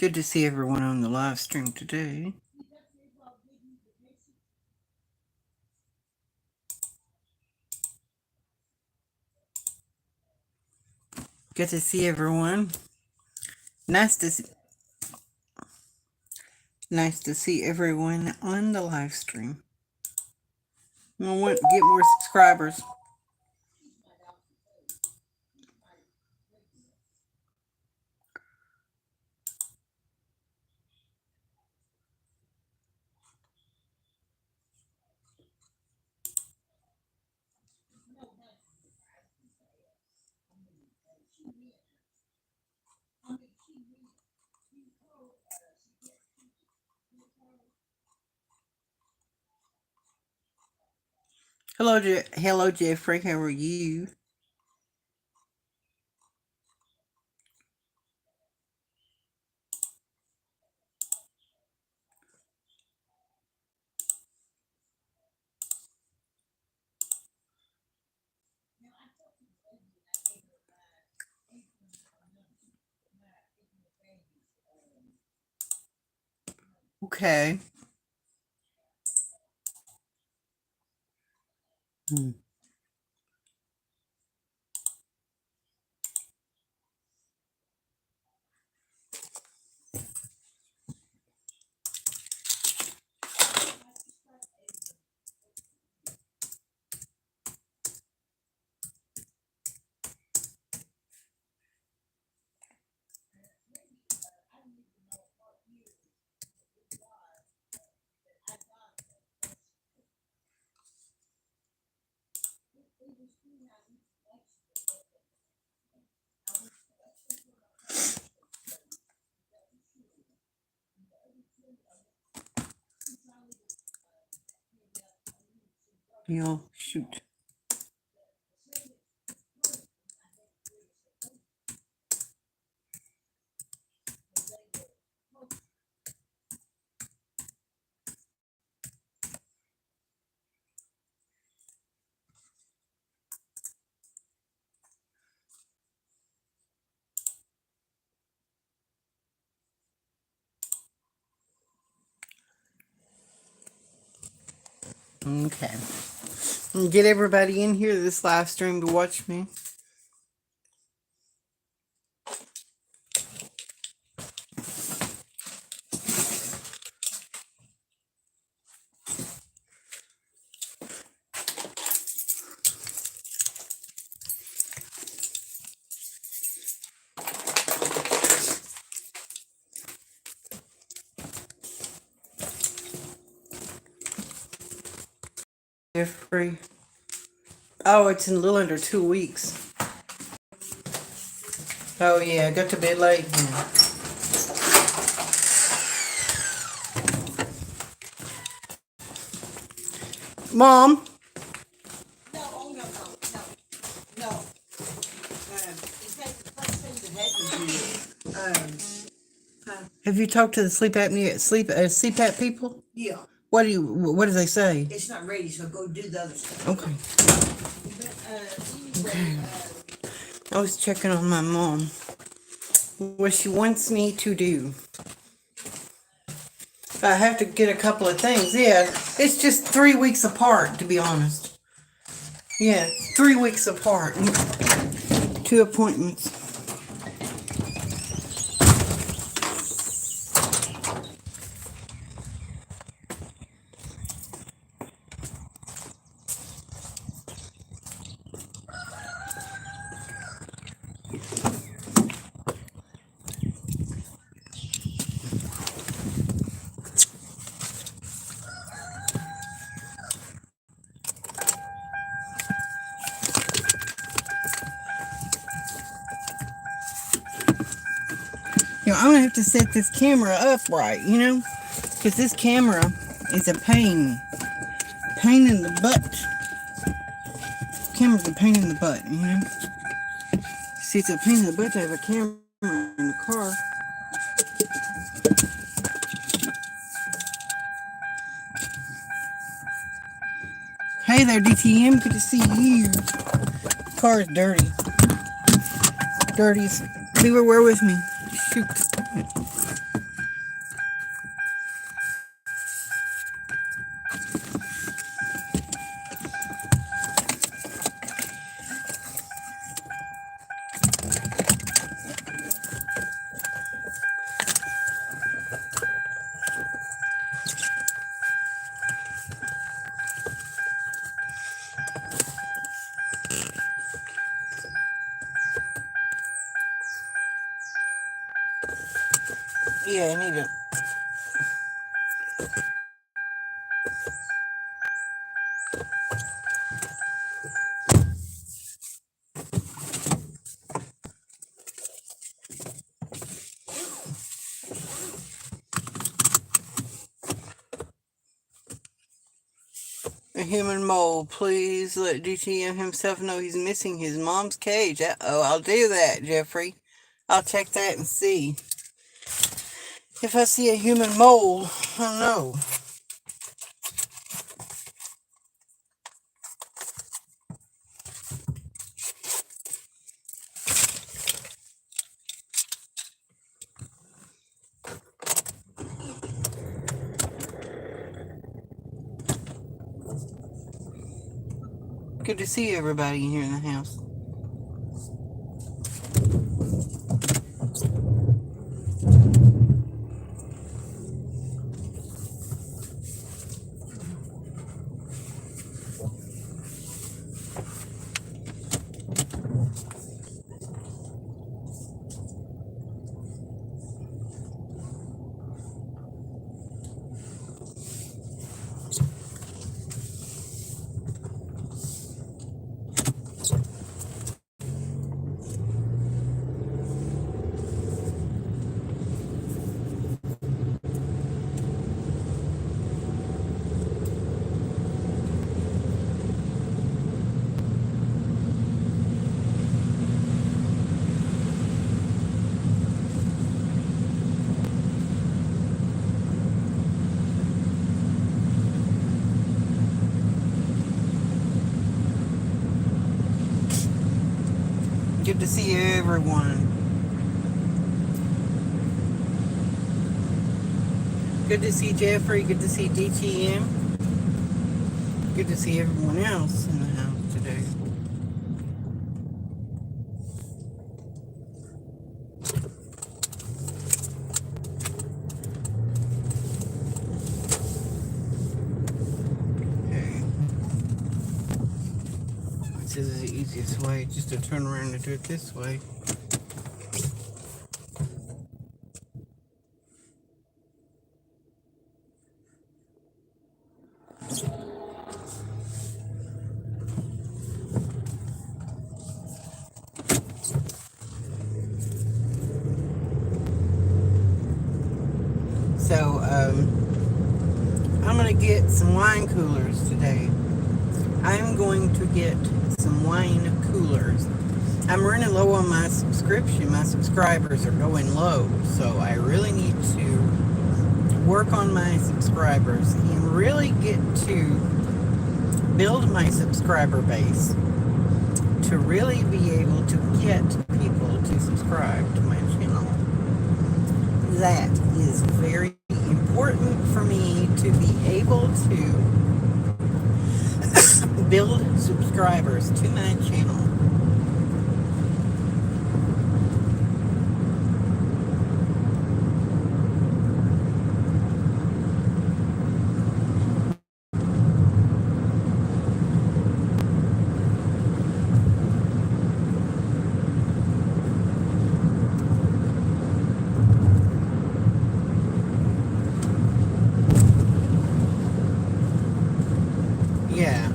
Good to see everyone on the live stream today. Good to see everyone. Nice to see everyone on the live stream. I want to get more subscribers. Hello, Jeffrey. How are you? Okay. Shoot. Okay. Get everybody in here to this live stream to watch me. Jeffrey. Oh, it's in a little under 2 weeks. Oh yeah, I got to bed late. Mom. No. Have you talked to the CPAP people? Yeah. What do they say? It's not ready, so go do the other stuff. Okay. Okay. I was checking on my mom. What she wants me to do. I have to get a couple of things. Yeah, it's just 3 weeks apart, to be honest. Yeah, 3 weeks apart. 2 appointments. I'm gonna have to set this camera up right, because this camera is a pain in the butt. Camera's a pain in the butt, See, it's a pain in the butt to have a camera in the car. Hey there, DTM. Good to see you. The car is dirty. Dirty. Bear with me. Shoot. Yeah, I need to. A human mole, please let DTM himself know he's missing his mom's cage. Uh-oh, I'll do that, Jeffrey. I'll check that and see. If I see a human mole, I'll know. Good to see everybody here in the house. Good to see everyone. Good to see Jeffrey. Good to see DTM. Good to see everyone else in the house today. Okay. This is the easiest way, just to turn around and do it this way. So, I'm going to get some wine coolers today. I'm going to get some wine coolers. I'm running low on my subscription. My subscribers are going low, so I really need to work on my subscribers and really get to build my subscriber base to really be able to get people to subscribe to my channel. That is very important for me to be able to build subscribers to my channel.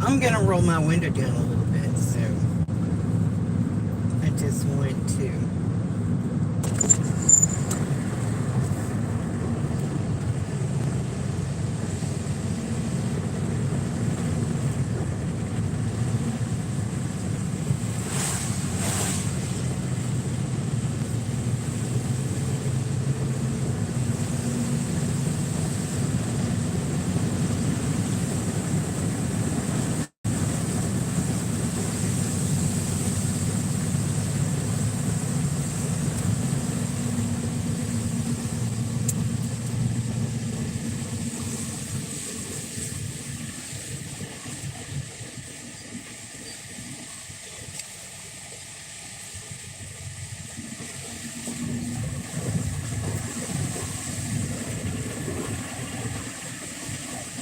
I'm gonna roll my window down a little bit, so I just want to.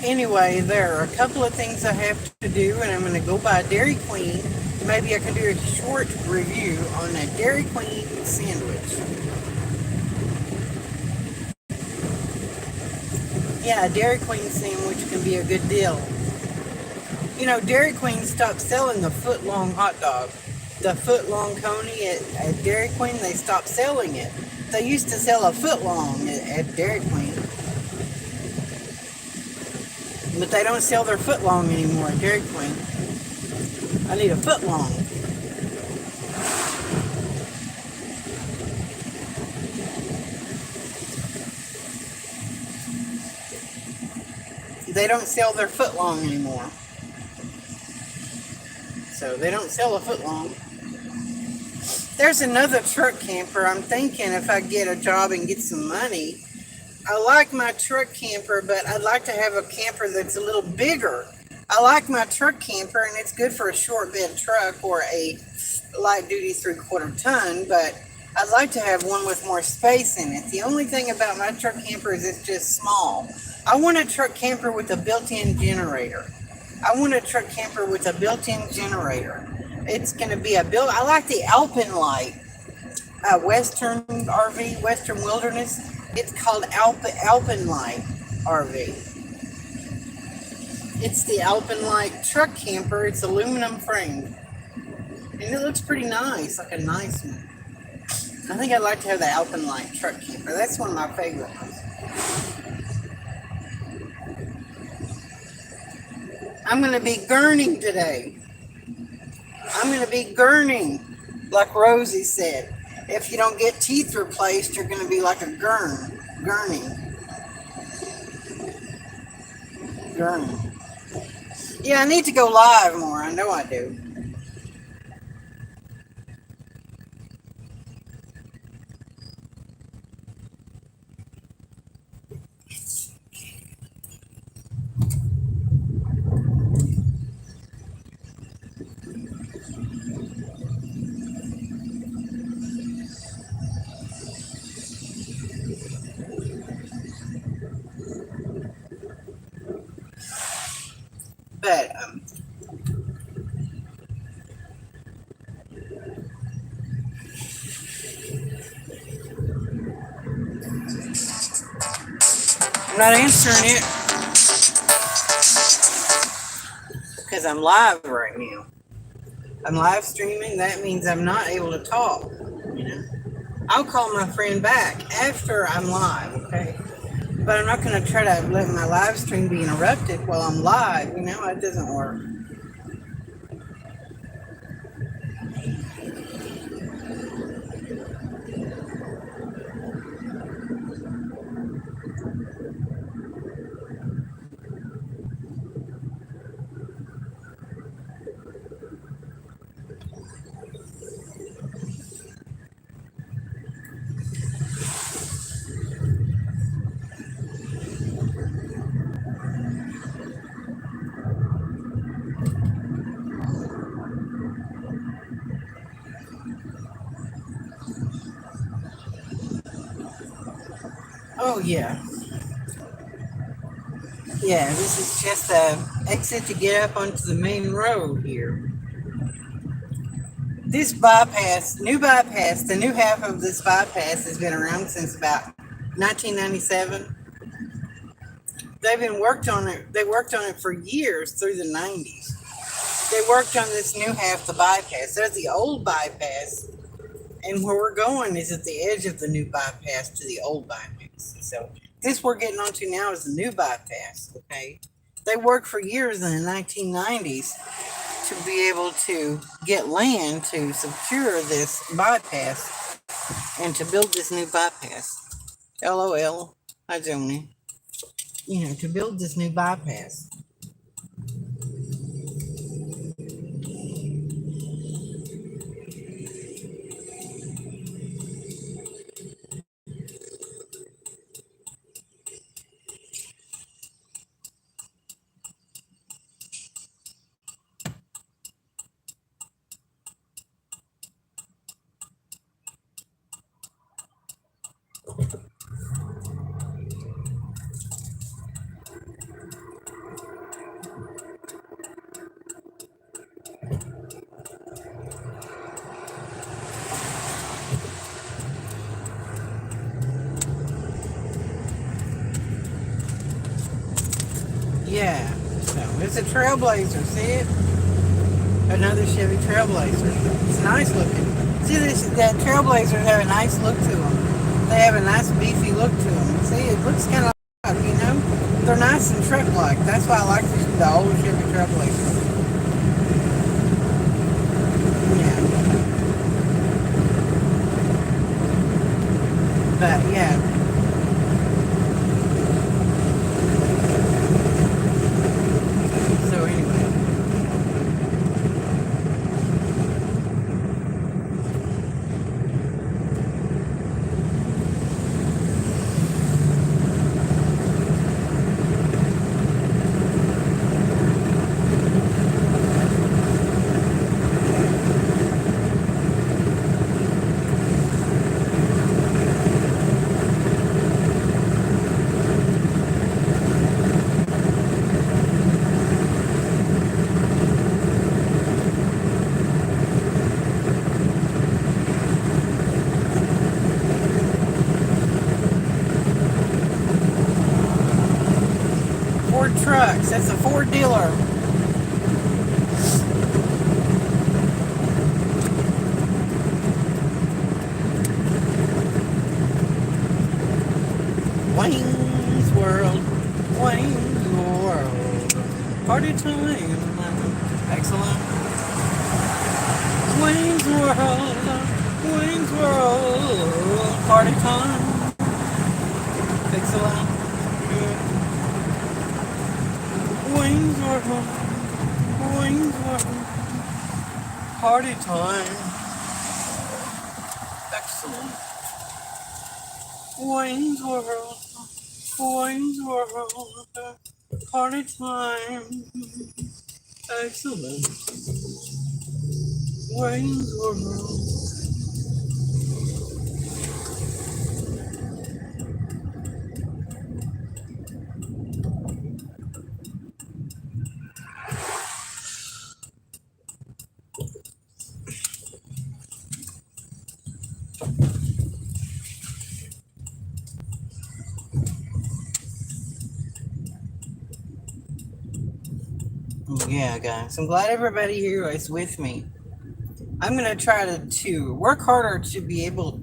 Anyway, there are a couple of things I have to do, and I'm going to go by Dairy Queen. Maybe I can do a short review on a Dairy Queen sandwich. Yeah, a Dairy Queen sandwich can be a good deal. You know, Dairy Queen stopped selling the foot-long hot dog. The foot-long coney at Dairy Queen, they stopped selling it. They used to sell a foot-long at Dairy Queen. But they don't sell their foot-long anymore at Dairy Queen. I need a foot-long. They don't sell their foot-long anymore. So they don't sell a foot-long. There's another truck camper. I'm thinking if I get a job and get some money, I like my truck camper, but I'd like to have a camper that's a little bigger. I like my truck camper, and it's good for a short bed truck or a light-duty 3/4 ton, but I'd like to have one with more space in it. The only thing about my truck camper is it's just small. I want a truck camper with a built-in generator. I want a truck camper with a built-in generator. It's going to be I like the Alpenlight Western RV, Western Wilderness. It's called Alpenlight RV. It's the Alpenlight truck camper. It's aluminum framed. And it looks pretty nice, like a nice one. I think I'd like to have the Alpenlight truck camper. That's one of my favorite ones. I'm going to be gurning today. I'm going to be gurning, like Rosie said. If you don't get teeth replaced, you're going to be like a gurning. Yeah, I need to go live more. I know I do. But I'm not answering it because I'm live right now. I'm live streaming. That means I'm not able to talk. You know, I'll call my friend back after I'm live. Okay, but I'm not going to try to let my live stream be interrupted while I'm live. You know, it doesn't work. Oh yeah. Yeah, this is just a exit to get up onto the main road here. This new bypass, the new half of this bypass has been around since about 1997. They worked on it for years through the 90s. They worked on this new half, the bypass. There's the old bypass, and where we're going is at the edge of the new bypass to the old bypass. So this we're getting onto now is the new bypass, okay? They worked for years in the 1990s to be able to get land to secure this bypass and to build this new bypass. LOL, hi Joni. You know, to build this new bypass. Yeah. So it's a Trailblazer. See it? Another Chevy Trailblazer. It's nice looking. See that Trailblazers have a nice look to them. They have a nice beefy look to them. See, it looks kind of like, they're nice and truck-like. That's why I like the old Chevy Trailblazer. Yeah. But yeah. So anyway. Trucks. That's a Ford dealer. Wayne's World. Wayne's World. Party time. Excellent. Wayne's World. Wayne's World. Party time. Excellent. Wayne's World, Wayne's World, party time. Excellent. Wayne's World, Wayne's World, party time. Excellent. Wayne's World. Yeah, guys, I'm glad everybody here is with me. I'm going to try to work harder to be able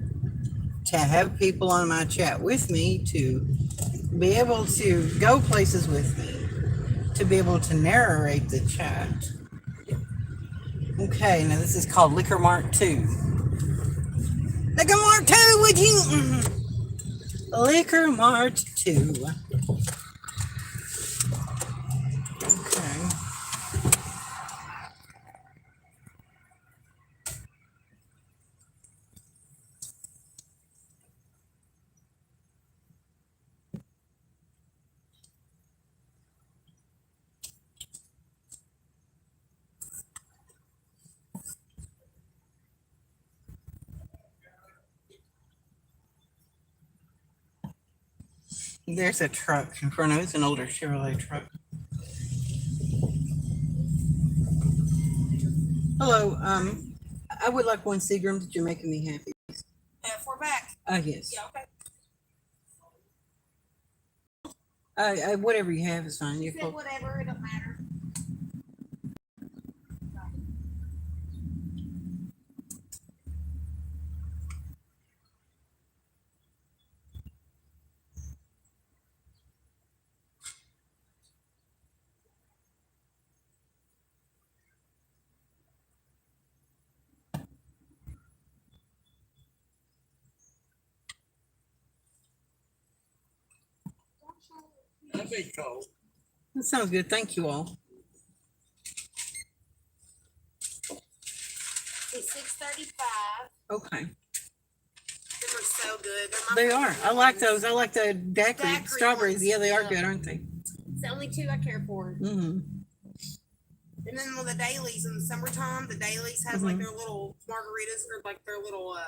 to have people on my chat with me, to be able to go places with me, to be able to narrate the chat. Okay, now this is called Liquor Mart 2. Liquor Mart 2, would you? Liquor Mart 2. Okay. There's a truck in front of us, an older Chevrolet truck. Hello, I would like one Seagram that you're making me happy. We're back. Yes. Yeah, okay. Whatever you have is fine. You said whatever, it don't matter. That'd be cool. That sounds good. Thank you all. It's 6:35. Okay. Them are so good. They are. I like those. I like the daiquiri Daiquiri strawberries. ones, Yeah, they are yeah. good, aren't they? It's the only two I care for. Mm-hmm. And then with the dailies in the summertime, the dailies has like their little margaritas or like their little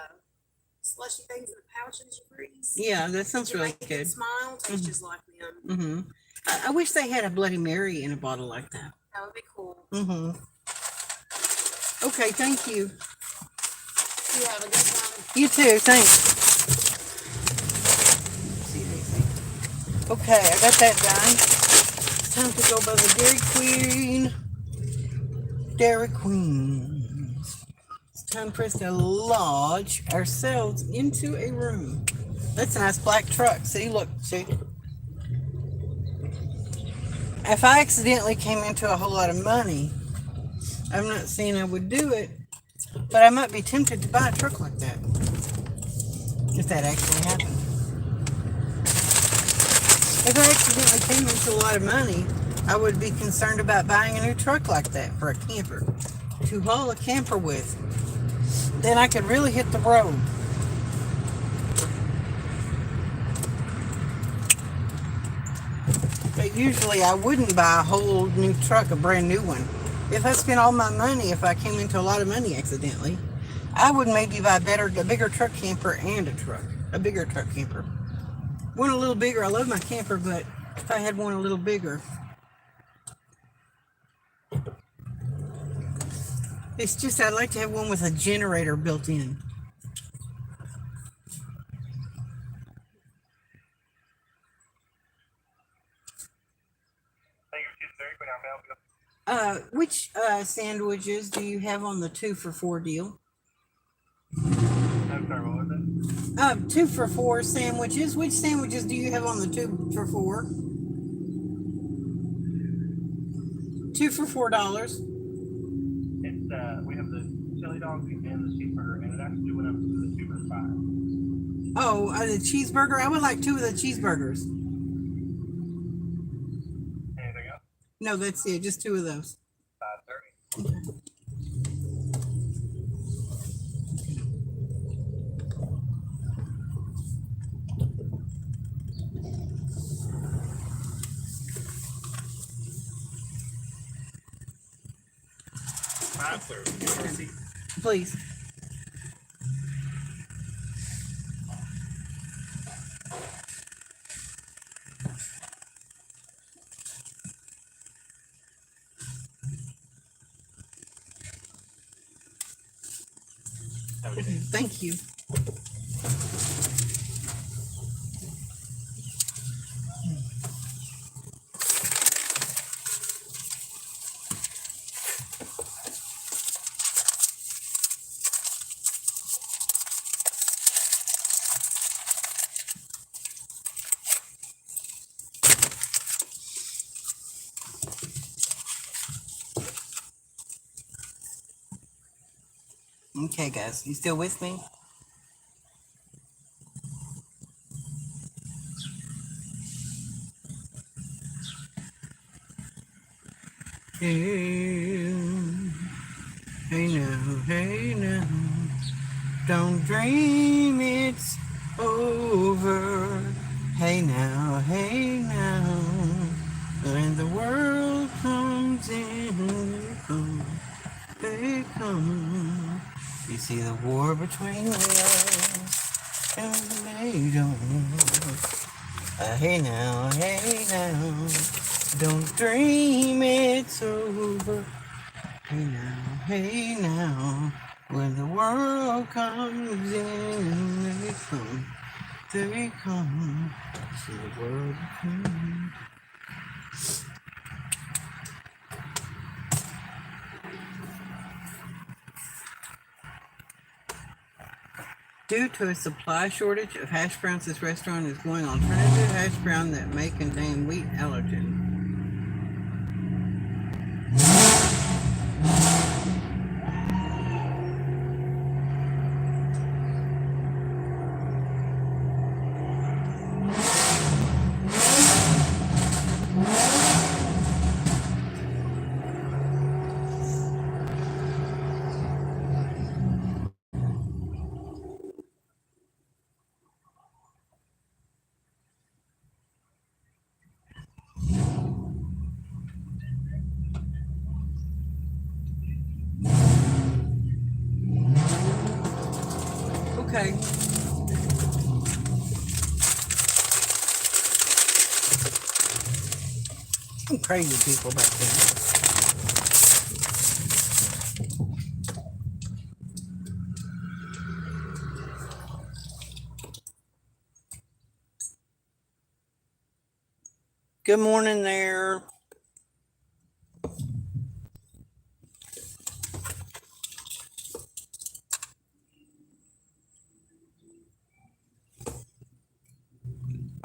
slushy things in the pouches you freeze. Yeah, that sounds You really make it good. smile, tastes just like them. Mm-hmm. I wish they had a Bloody Mary in a bottle like that. That would be cool. Mm-hmm. Okay, thank you. You have a good one. You too. Thanks. Okay, I got that done. time to go by the Dairy Queen. Dairy Queen. It's time for us to lodge ourselves into a room. That's a nice black truck. See, look, see. If I accidentally came into a whole lot of money, I'm not saying I would do it, but I might be tempted to buy a truck like that. If that actually happened. If I accidentally came into a lot of money, I would be concerned about buying a new truck like that for a camper. To haul a camper with. Then I could really hit the road. But usually I wouldn't buy a whole new truck, a brand new one. If I spent all my money, if I came into a lot of money accidentally, I would maybe buy a bigger truck camper and a truck. A bigger truck camper. One a little bigger. I love my camper, but if I had one a little bigger. It's just I'd like to have one with a generator built in. Which sandwiches do you have on the 2 for $4 deal? I'm sorry, what was it? 2 for $4 sandwiches. Which sandwiches do you have on the 2 for $4? 2 for $4. It's we have the chili dog and the cheeseburger, and it actually went up to the 2 for $5. Oh, the cheeseburger. I would like 2 of the cheeseburgers. Anything else? No, that's it. Just 2 of those. 5:30. Please. Thank you. Okay, guys, you still with me? Hey now, don't dream it's over. Hey now, when the world comes in, they come. You see the war between us and they don't. Hey now, don't dream it's over. Hey now, when the world comes in, they come. See the world come. Due to a supply shortage of hash browns, this restaurant is going alternative hash brown that may contain wheat allergen. Okay. Some crazy people back there. Good morning there.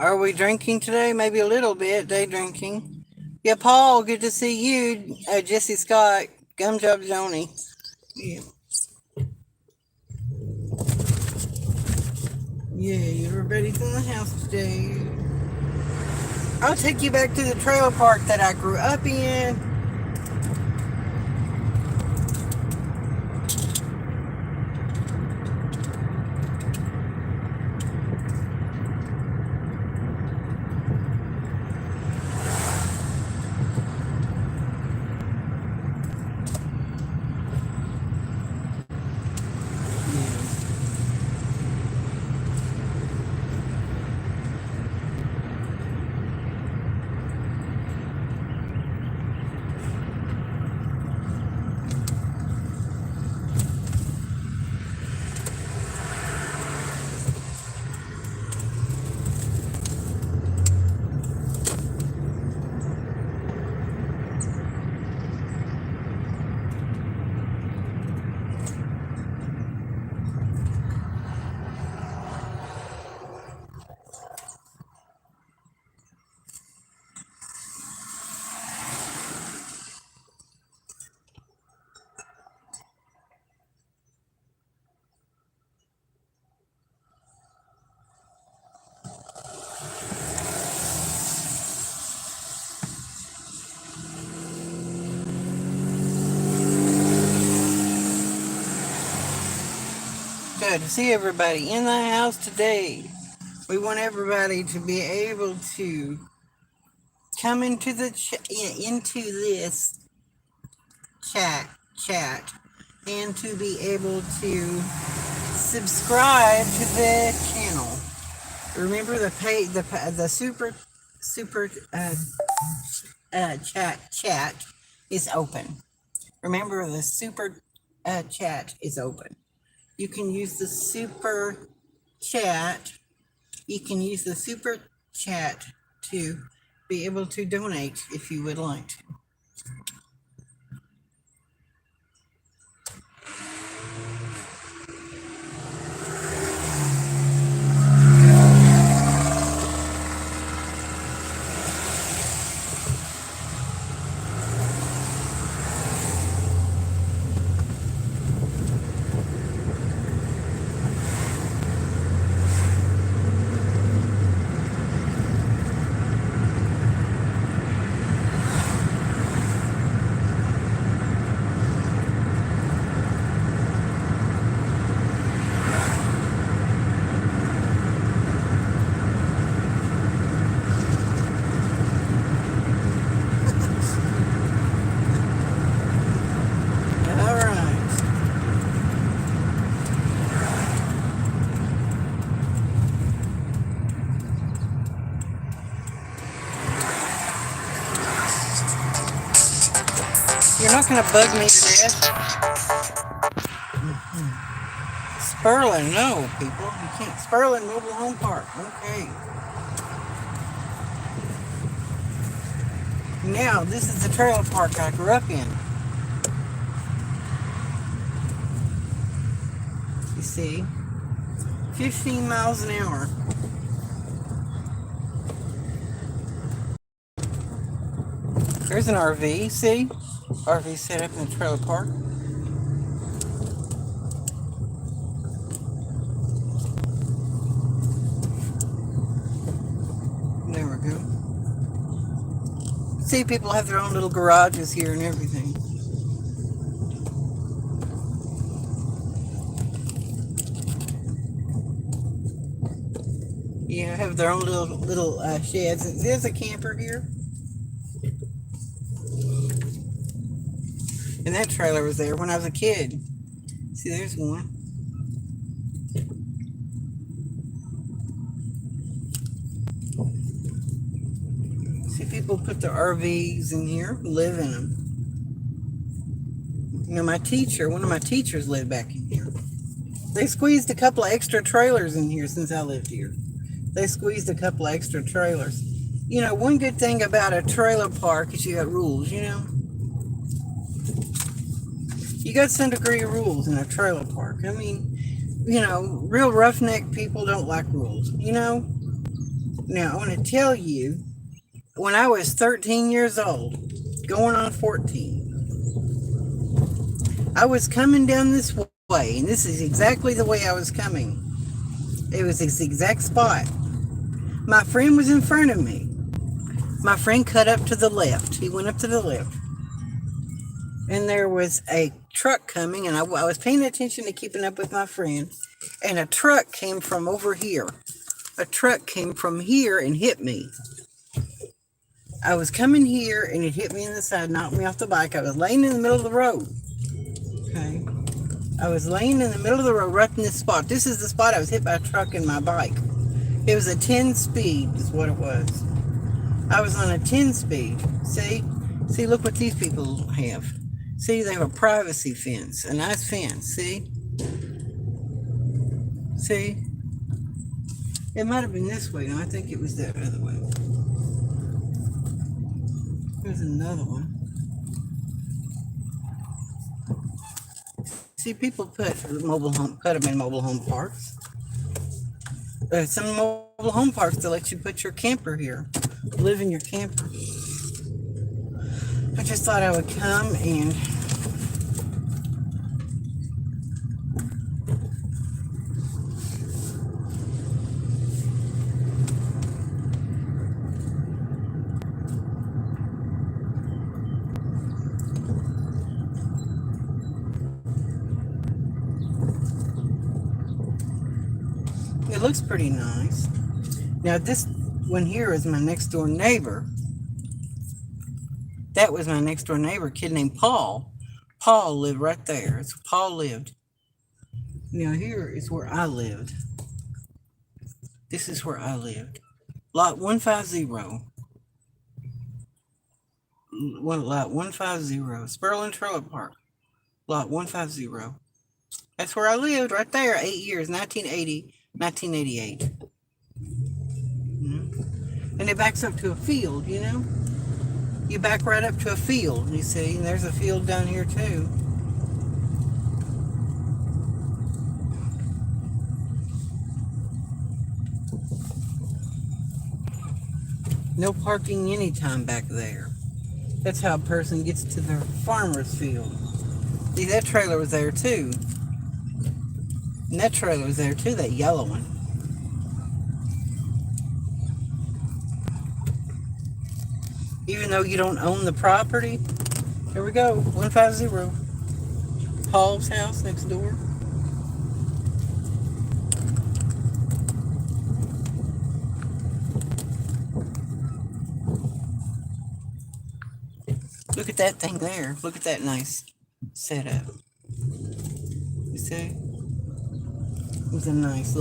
Are we drinking today? Maybe a little bit. Day drinking. Yeah, Paul, good to see you. Jesse Scott, Gum Job Joni. Yeah. Yeah, everybody's in the house today. I'll take you back to the trailer park that I grew up in. Good to see everybody in the house today. We want everybody to be able to come into into this chat and to be able to subscribe to the channel. Remember the super chat is open. Remember the super chat is open. You can use the super chat. You can use the super chat to be able to donate if you would like to. You're not going to bug me to death. Sperlin, no, people. You can't. Sperlin Mobile Home Park. Okay. Now, this is the trailer park I grew up in. You see? 15 miles an hour. There's an RV, see? RV set up in the trailer park. There we go. See, people have their own little garages here and everything. Yeah, have their own little sheds. There's a camper here. And that trailer was there when I was a kid. See, there's one. See, people put their RVs in here, live in them. You know, one of my teachers lived back in here. They squeezed a couple of extra trailers in here since I lived here. They squeezed a couple of extra trailers. You know, one good thing about a trailer park is you got rules, you know. You got some degree of rules in a trailer park. I mean, you know, real roughneck people don't like rules, you know. Now, I want to tell you, when I was 13 years old, going on 14, I was coming down this way, and this is exactly the way I was coming. It was this exact spot. My friend was in front of me. My friend cut up to the left. He went up to the left. And there was a truck coming, and I was paying attention to keeping up with my friend, and a truck came from over here. A truck came from here and hit me. I was coming here, and it hit me in the side, knocked me off the bike. I was laying in the middle of the road. Okay. I was laying in the middle of the road right in this spot. This is the spot I was hit by a truck in my bike. It was a 10 speed is what it was. I was on a 10 speed. See, look what these people have. See, they have a privacy fence, a nice fence. See? It might have been this way. No, I think it was that other way. There's another one. See, people put them in mobile home parks. Some mobile home parks, they'll let you put your camper here, live in your camper. I just thought I would come and it looks pretty nice. Now this one here is my next door neighbor. That was my next door neighbor, a kid named Paul. Paul lived right there. That's where Paul lived. Now here is where I lived. This is where I lived. Lot 150. Lot 150. Sperling Trailer Park. Lot 150. That's where I lived right there. 8 years, 1980, 1988. And it backs up to a field, you know? You back right up to a field, you see, and there's a field down here too. No parking anytime back there. That's how a person gets to their farmer's field. See, that trailer was there too. And that trailer was there too, that yellow one. Even though you don't own the property. Here we go, 150. Paul's house next door. Look at that thing there. Look at that nice setup. You see? It was a nice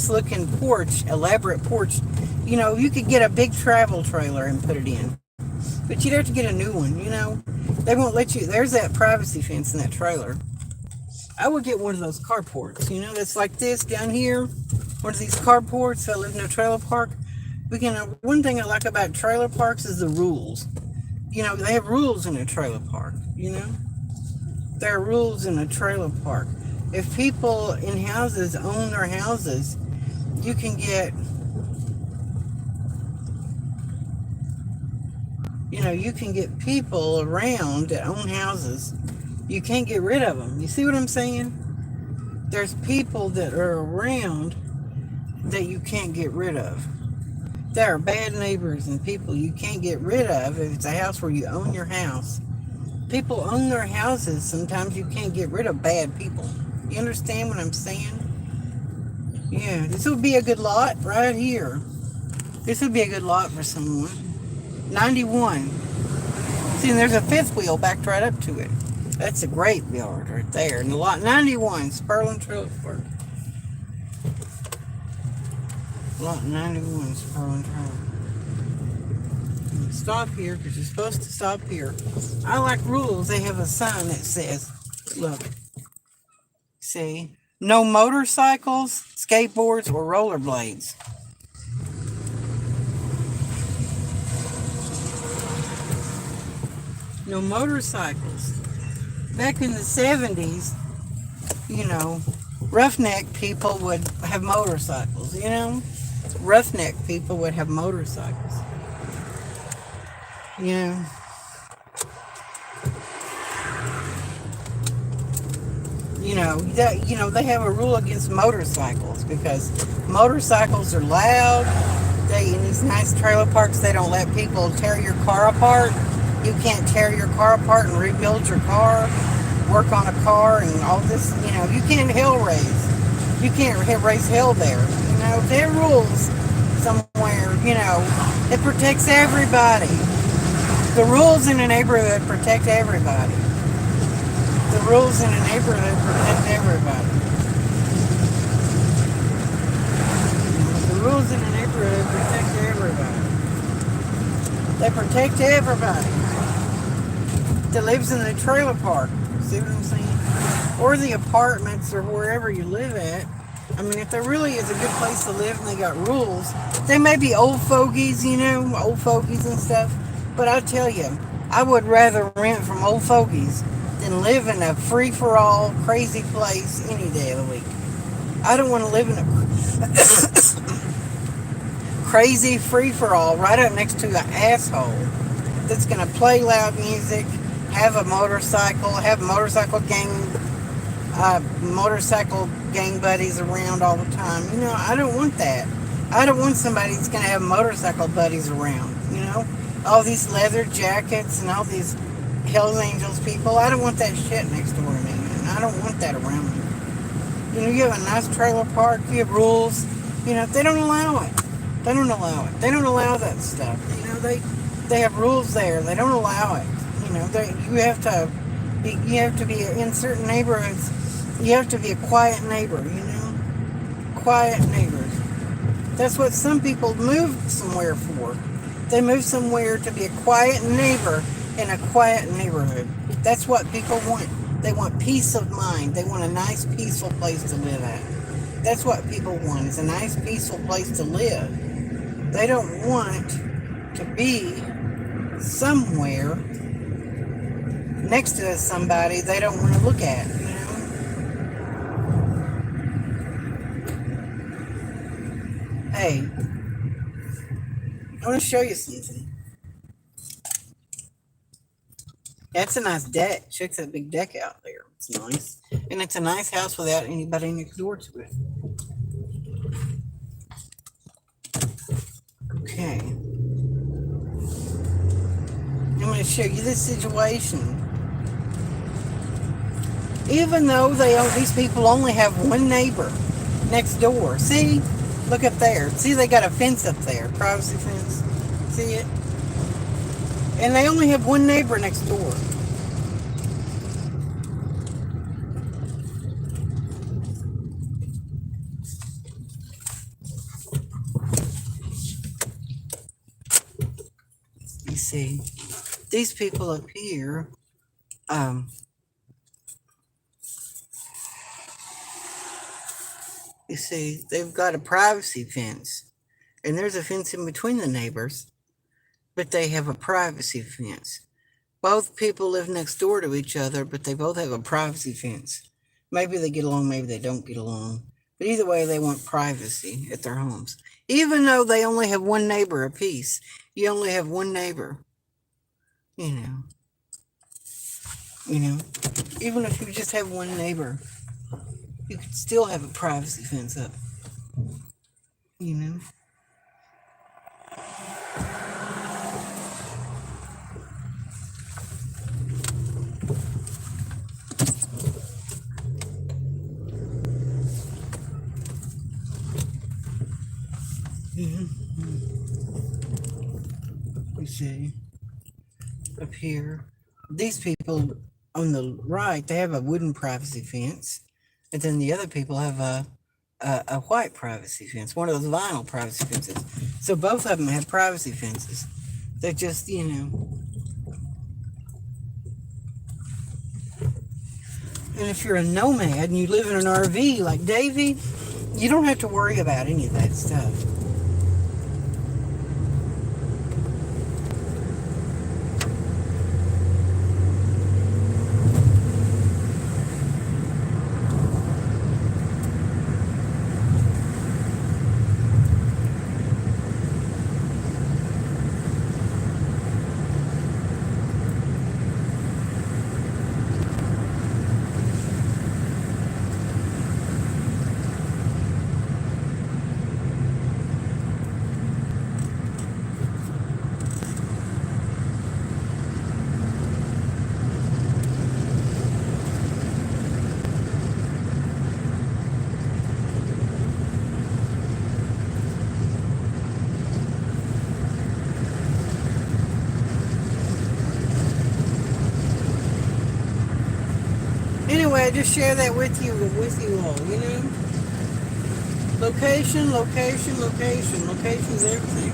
looking porch, elaborate porch. You know, you could get a big travel trailer and put it in. But you'd have to get a new one, you know. They won't let you. There's that privacy fence in that trailer. I would get one of those carports, you know, that's like this down here. One of these carports. I live in a trailer park. One thing I like about trailer parks is the rules. You know, they have rules in a trailer park, you know. There are rules in a trailer park. If people in houses own their houses, you can get, you know, you can get people around that own houses. You can't get rid of them. You see what I'm saying? There's people that are around that you can't get rid of. There are bad neighbors and people you can't get rid of if it's a house where you own your house. People own their houses. Sometimes you can't get rid of bad people. You understand what I'm saying? Yeah, this would be a good lot right here. This would be a good lot for someone. 91. See, and there's a fifth wheel backed right up to it. That's a great yard right there. And the lot 91, Sperling Trailer Park. Lot 91, Sperling Trailer. Stop here because you're supposed to stop here. I like rules. They have a sign that says, look, see, no motorcycles, skateboards, or rollerblades. No motorcycles. Back in the 70s, you know, roughneck people would have motorcycles, you know. roughneck people would have motorcycles. You know, they have a rule against motorcycles because motorcycles are loud. In these nice trailer parks, they don't let people tear your car apart. You can't tear your car apart and rebuild your car, work on a car, and all this. You can't hell raise. You can't raise hell there. There are rules somewhere. It protects everybody. The rules in a neighborhood protect everybody. The rules in a neighborhood protect everybody. The rules in a neighborhood protect everybody. They protect everybody that lives in the trailer park. See what I'm saying? Or the apartments or wherever you live at. I mean, if there really is a good place to live and they got rules, they may be old fogies, old fogies and stuff. But I tell you, I would rather rent from old fogies than live in a free-for-all, crazy place any day of the week. I don't want to live in a crazy free-for-all right up next to an asshole that's going to play loud music, have motorcycle gang buddies around all the time. I don't want that. I don't want somebody that's going to have motorcycle buddies around, all these leather jackets and all these Hells Angels people. I don't want that shit next door to me, man. I don't want that around me. You have a nice trailer park, you have rules. They don't allow it. They don't allow it. They don't allow that stuff. They have rules there. They don't allow it. You have to be in certain neighborhoods. You have to be a quiet neighbor, Quiet neighbors. That's what some people move somewhere for. They move somewhere to be a quiet neighbor in a quiet neighborhood. That's what people want. They want peace of mind. They want a nice, peaceful place to live at. That's what people want, is a nice, peaceful place to live. They don't want to be somewhere next to somebody they don't want to look at, Hey, I want to show you something. That's a nice deck. Check that big deck out there. It's nice. And it's a nice house without anybody next door to it. Okay. I'm going to show you this situation. Even though these people only have one neighbor next door. See? Look up there. See, they got a fence up there. Privacy fence. See it? And they only have one neighbor next door. You see, these people up here, you see, they've got a privacy fence. And there's a fence in between the neighbors, but they have a privacy fence. Both people live next door to each other, but they both have a privacy fence. Maybe they get along, maybe they don't get along. But either way, they want privacy at their homes. Even though they only have one neighbor apiece. You only have one neighbor. Even if you just have one neighbor, you could still have a privacy fence up. You see, up here, these people on the right, they have a wooden privacy fence, and then the other people have a white privacy fence, one of those vinyl privacy fences. So both of them have privacy fences. They're just, And if you're a nomad and you live in an RV like Davey, you don't have to worry about any of that stuff. anyway, I just share that with you all, you know. Location is everything.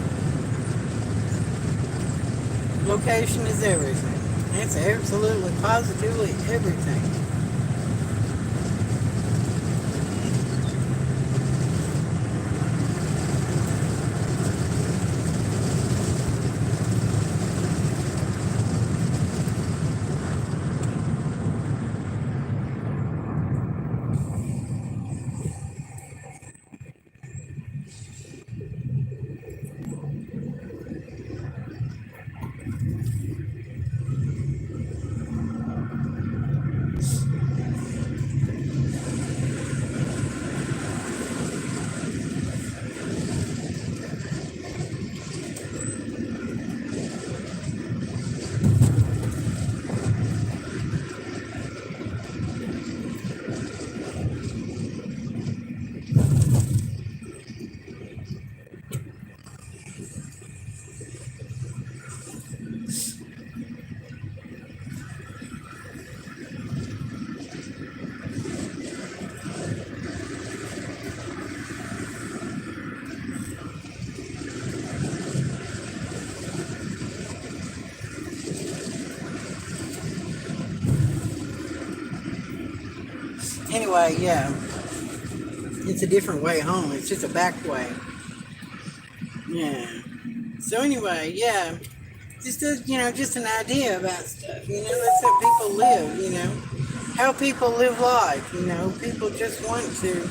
Location is everything. It's absolutely, positively everything. Anyway, yeah, it's a different way home. It's just a back way. Yeah. So anyway, yeah, just just an idea about stuff. You know, that's how people live. You know, how people live life. You know, people just want to.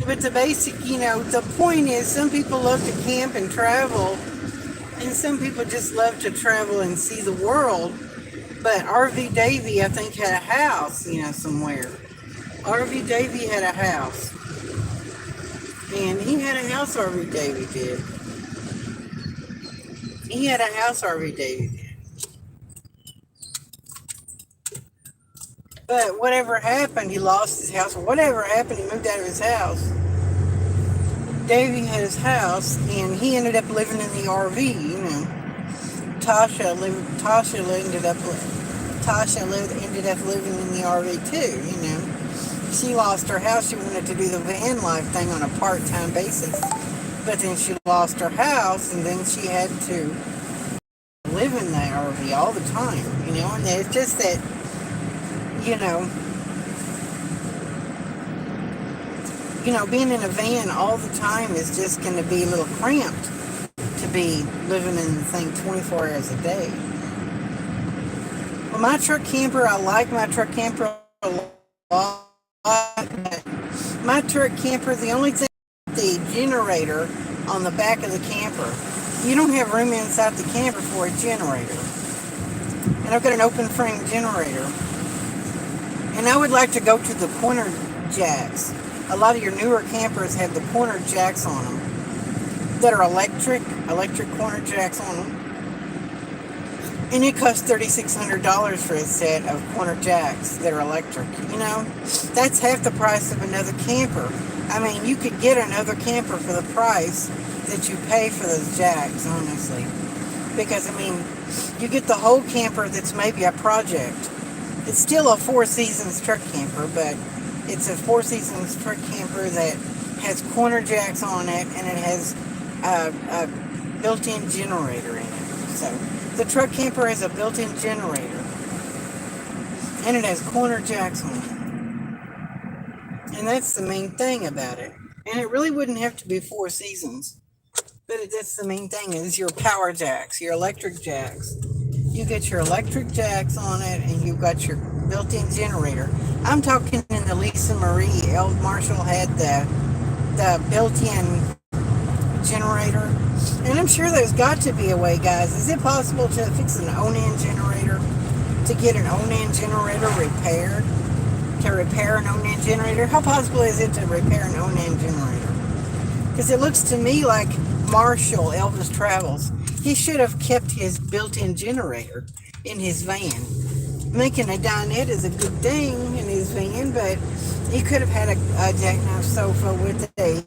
But the basic, the point is some people love to camp and travel, and some people just love to travel and see the world. But RV Davy, I think, had a house, somewhere. RV Davy had a house. And he had a house, RV Davy did. He had a house, RV Davy did. But whatever happened, he lost his house. Whatever happened, he moved out of his house. Davy had his house, and he ended up living in the RV. Tasha ended up living in the RV too. She lost her house. She wanted to do the van life thing on a part-time basis, but then she lost her house, and then she had to live in the RV all the time. And it's just that. Being in a van all the time is just going to be a little cramped to be living in the thing 24 hours a day. Well, my truck camper, I like my truck camper a lot. My truck camper, the only thing is the generator on the back of the camper. You don't have room inside the camper for a generator. And I've got an open frame generator. And I would like to go to the pointer jacks. A lot of your newer campers have the pointer jacks on them that are electric pointer jacks on them. And it costs $3,600 for a set of pointer jacks that are electric. That's half the price of another camper. I mean, you could get another camper for the price that you pay for those jacks, honestly. Because, you get the whole camper that's maybe a project. It's still a Four Seasons truck camper, but it's a Four Seasons truck camper that has corner jacks on it, and it has a built-in generator in it. So the truck camper has a built-in generator, and it has corner jacks on it. And that's the main thing about it. And it really wouldn't have to be Four Seasons, but that's the main thing is your power jacks, your electric jacks. You get your electric jacks on it, and you've got your built-in generator. I'm talking in the Lisa Marie. Eld Marshall had the built-in generator. And I'm sure there's got to be a way, guys. Is it possible to fix an own-end generator? To get an own-end generator repaired? To repair an own-end generator? How possible is it to repair an own-end generator? Because it looks to me like Marshall, Elvis Travels, He should have kept his built-in generator in his van. Making a dinette is a good thing in his van, but he could have had a jackknife sofa with a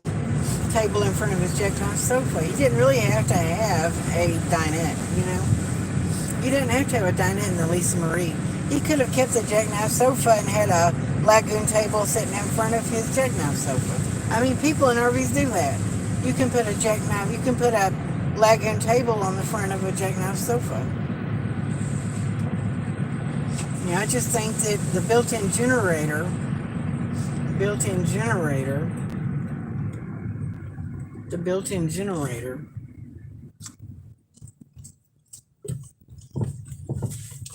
table in front of his jackknife sofa. He didn't really have to have a dinette, you know. You didn't have to have a dinette in the Lisa Marie. He could have kept the jackknife sofa and had a lagoon table sitting in front of his jackknife sofa. I mean, people in RVs do that. You can put a jackknife, you can put a lagoon table on the front of a jackknife sofa. You know, I just think that the built-in generator, the built-in generator,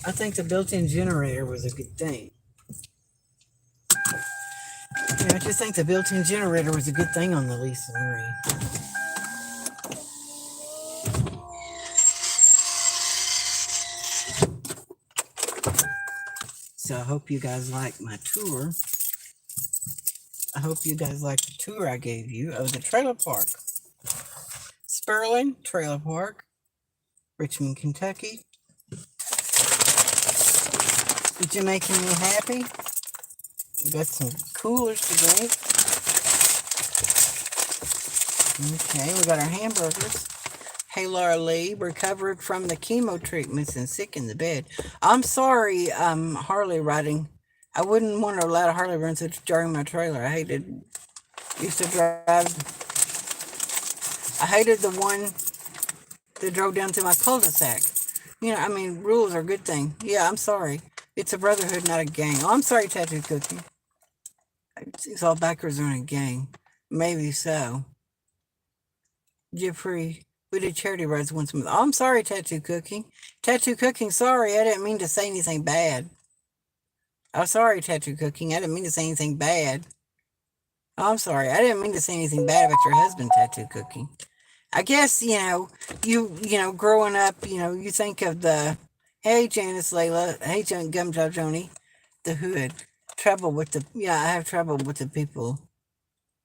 I think the built-in generator was a good thing. You know, I just think the built-in generator was a good thing on the Lisa Marie. So I hope you guys like my tour. I hope you guys like the tour I gave you of the trailer park. Sperling Trailer Park, Richmond, Kentucky. Is it making you happy? We got some coolers to drink. Okay, we got our hamburgers. Hey, Laura Lee, recovered from the chemo treatments and sick in the bed. I'm sorry, Harley riding. I wouldn't want to let a Harley run such during my trailer. Used to drive. I hated the one that drove down through my cul-de-sac. You know, I mean, rules are a good thing. Yeah, I'm sorry. It's a brotherhood, not a gang. Oh, I'm sorry, Tattoo Cookie. It's all backers are in a gang. Maybe so. Jeffrey, we did charity rides once a month. Oh, I'm sorry, Tattoo Cooking. Tattoo Cooking, sorry. I didn't mean to say anything bad. Oh, sorry, Tattoo Cooking. I didn't mean to say anything bad. Oh, I'm sorry. I didn't mean to say anything bad about your husband, Tattoo Cooking. I guess, you know, growing up, you know, you think of the, hey, Janice Layla, hey, Gumjob Joni, the hood. I have trouble with the people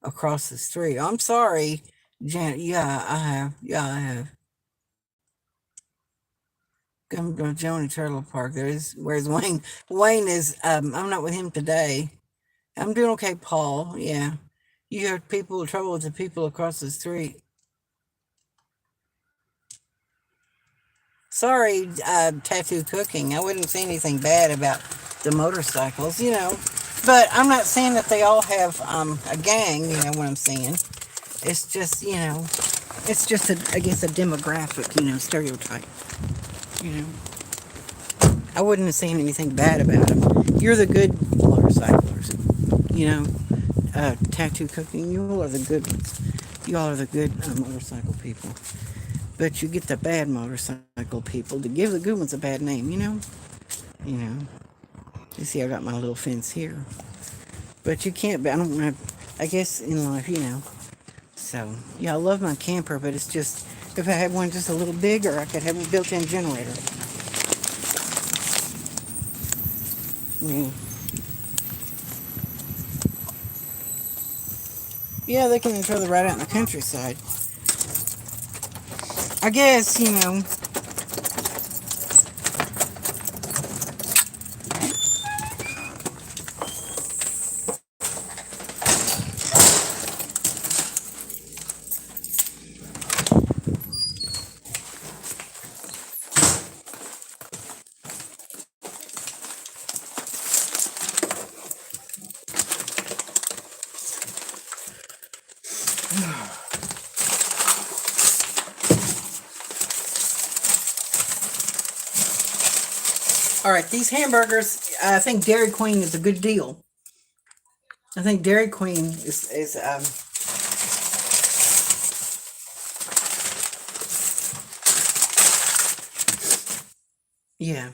across the street. Oh, I'm sorry, Janet. Yeah, I have. Gumjob Joni Turtle Park. Where's Wayne? Wayne is, I'm not with him today. I'm doing okay, Paul. Yeah. You have trouble with the people across the street. Sorry, Tattoo Cooking. I wouldn't say anything bad about the motorcycles, you know. But I'm not saying that they all have a gang, you know what I'm saying. It's just, you know, it's just, I guess, a demographic, you know, stereotype. You know. I wouldn't have seen anything bad about them. You're the good motorcyclers, you know. Tattoo Cooking, you all are the good ones. You all are the good motorcycle people. But you get the bad motorcycle people to give the good ones a bad name, you know? You know. You see, I got my little fence here. But you can't, I don't have, I guess in life, you know. So, yeah, I love my camper, but it's just, if I had one just a little bigger, I could have a built-in generator. Yeah. Yeah, they can throw the right out in the countryside. I guess, you know. All right, these hamburgers, I think Dairy Queen is a good deal. I think Dairy Queen is yeah.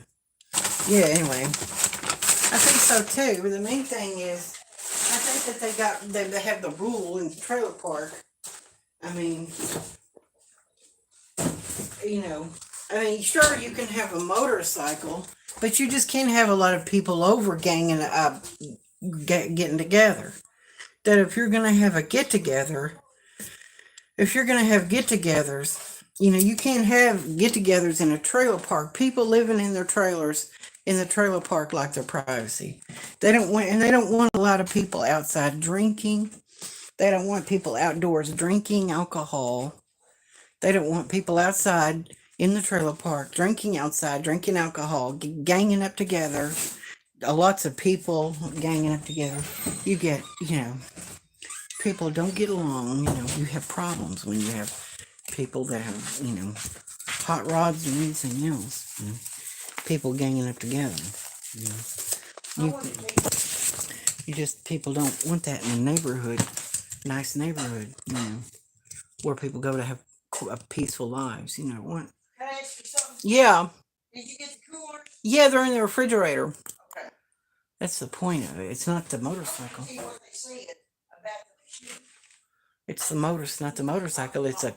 Yeah, anyway. I think so too. But the main thing is, I think that they have the rule in the trailer park. I mean, you know, sure, you can have a motorcycle, but you just can't have a lot of people over ganging up, getting together. That if you're going to have a get-together, if you're going to have get-togethers, You know, you can't have get-togethers in a trailer park. People living in their trailers in the trailer park like their privacy. They don't want a lot of people outside drinking. They don't want people outdoors drinking alcohol. They don't want people outside in the trailer park drinking outside, drinking alcohol, ganging up together. Lots of people ganging up together. You get, people don't get along. You have problems when you have people that have, hot rods and anything else. People ganging up together. You, you just, people don't want that in a neighborhood, nice neighborhood, where people go to have peaceful lives. Can I ask you something? Yeah. Did you get the cooler? Yeah, they're in the refrigerator. Okay. That's the point of it. It's not the motorcycle. See what they said about the machine. It's not the motorcycle. It's a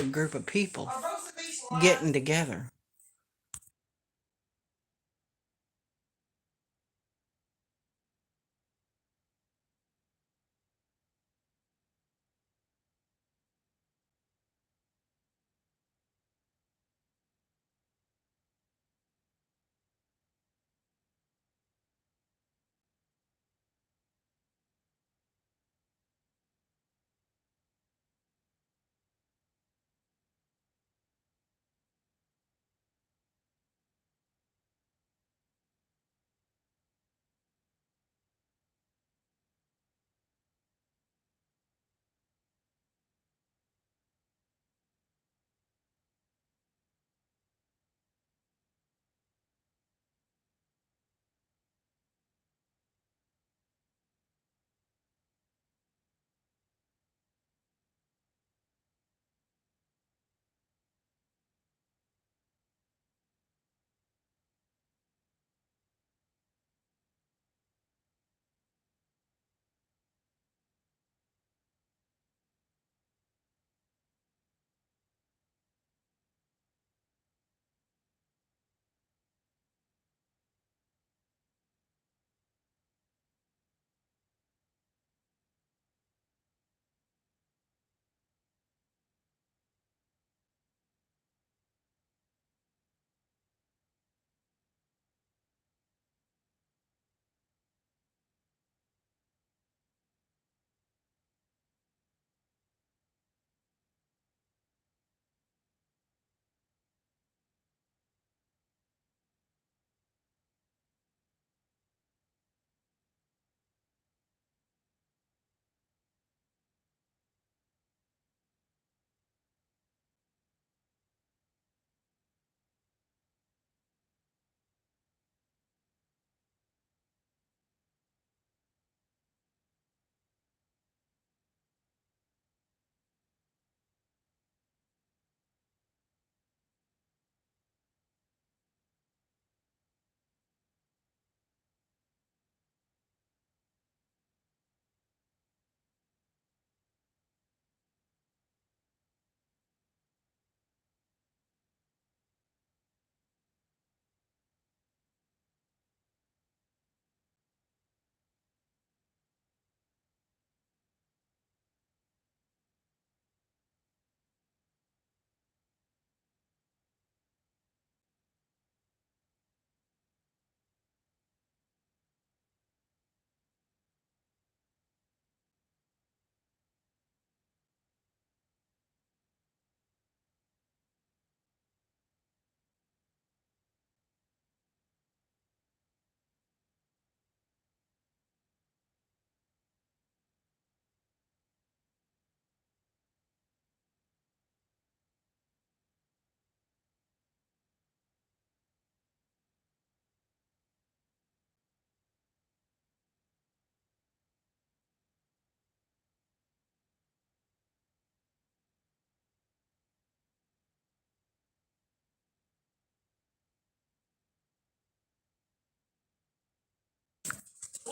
group of people Are both of these live? getting together.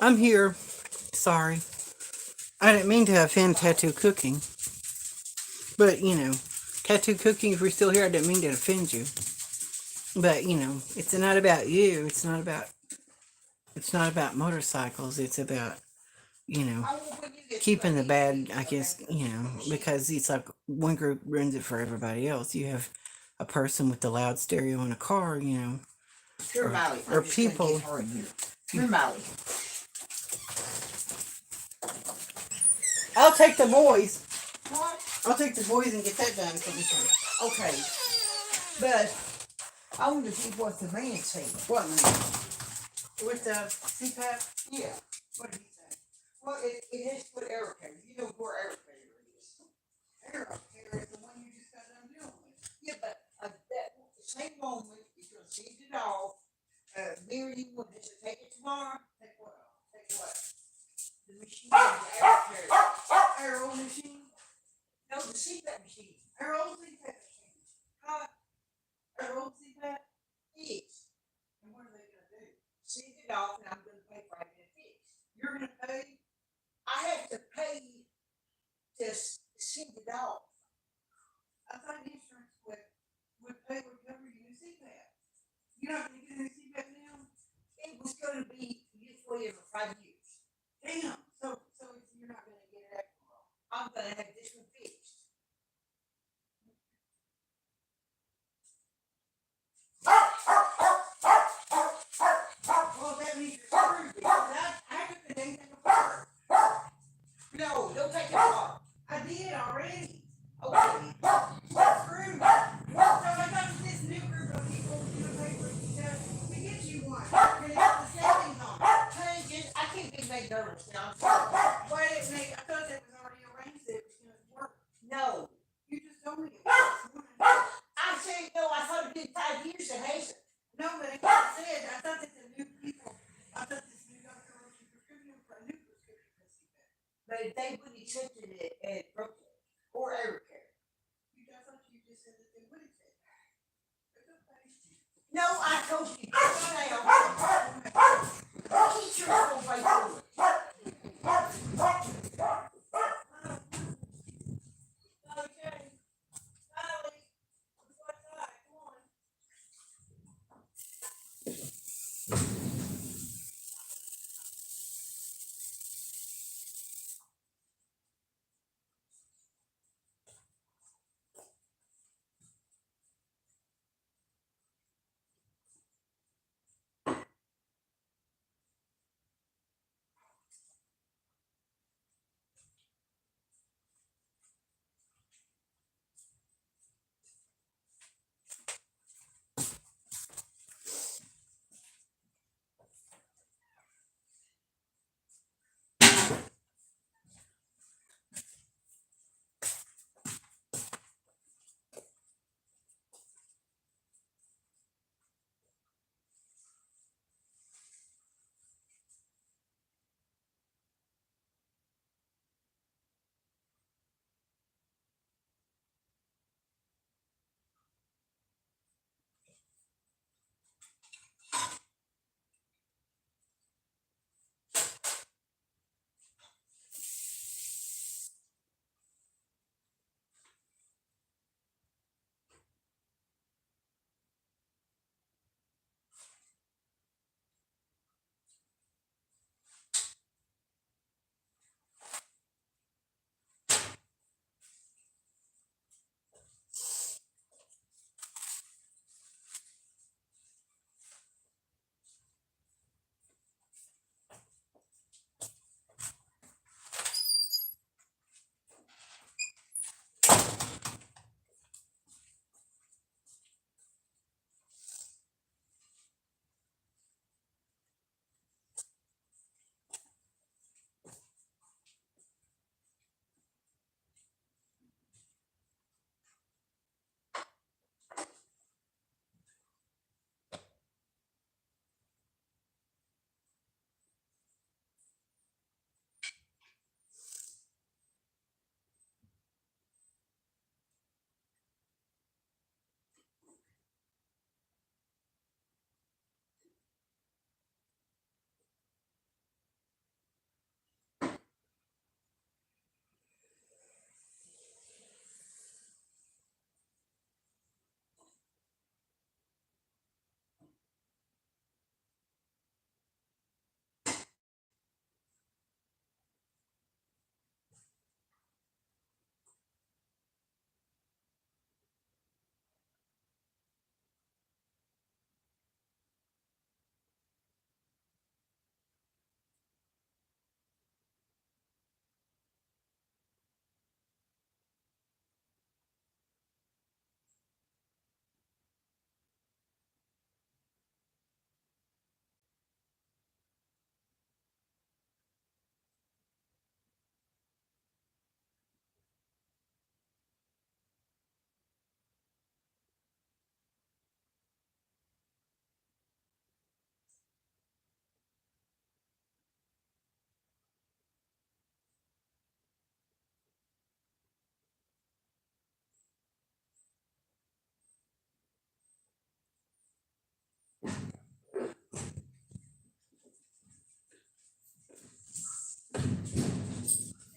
I'm here. Sorry. I didn't mean to offend tattoo cooking. But, tattoo cooking, if we're still here, I didn't mean to offend you. But, it's not about you. It's not about motorcycles. It's about, you know, I will when you get keeping the ready. bad, I guess, you know, because it's like one group runs it for everybody else. You have a person with the loud stereo in a car, you know, Here, Molly. or I'm just gonna people. get her in here. Here, Molly. I'll take the boys. What? I'll take the boys and get that done for this one. Okay. But I want to see what the man said. What man? With the CPAP? Yeah. What did he say? Well, it has to put air. You know where air is. Air is the one you just got done dealing with. Yeah, but that the same moment you're gonna send it off. Mary, you want to take it tomorrow? Take what off? Take what? The machine, the air. Air old machine? No, the CPAP machine. Air old CPAP machine. Air old CPAP? Yes. And what are they going to do? Send it off, and I'm gonna pay for it and fix. You're going to pay? I have to pay to send it off. I thought insurance would pay would cover your new CPAP. You're not going to get a new CPAP now? It was gonna be useful for 5 years. Damn. So you're not going to get it after all. I'm gonna have this one fixed. Well, that means you're screwed because I took the dang thing apart. No, don't take it apart. I did already. Okay. Screwed. So I got this new group of people in the paper to get you one. You're going to get the settings on it. Hey, I can't be made nervous now. I'm sorry. Why did it make? I thought that was already arranged that it was going to work. No. You just told me it was. I said no, I thought it'd been 5 years it hasn't. No, but it said, I thought that the new people, I thought this new doctor wrote you prescription for a new prescription for CPAP. But they wouldn't accept it at Brooklyn or Air. I thought you just said that they would accept that. It's okay. No, I told you, sit down. Keep your whole way forward. Okay. Natalie, let's go outside. Come on.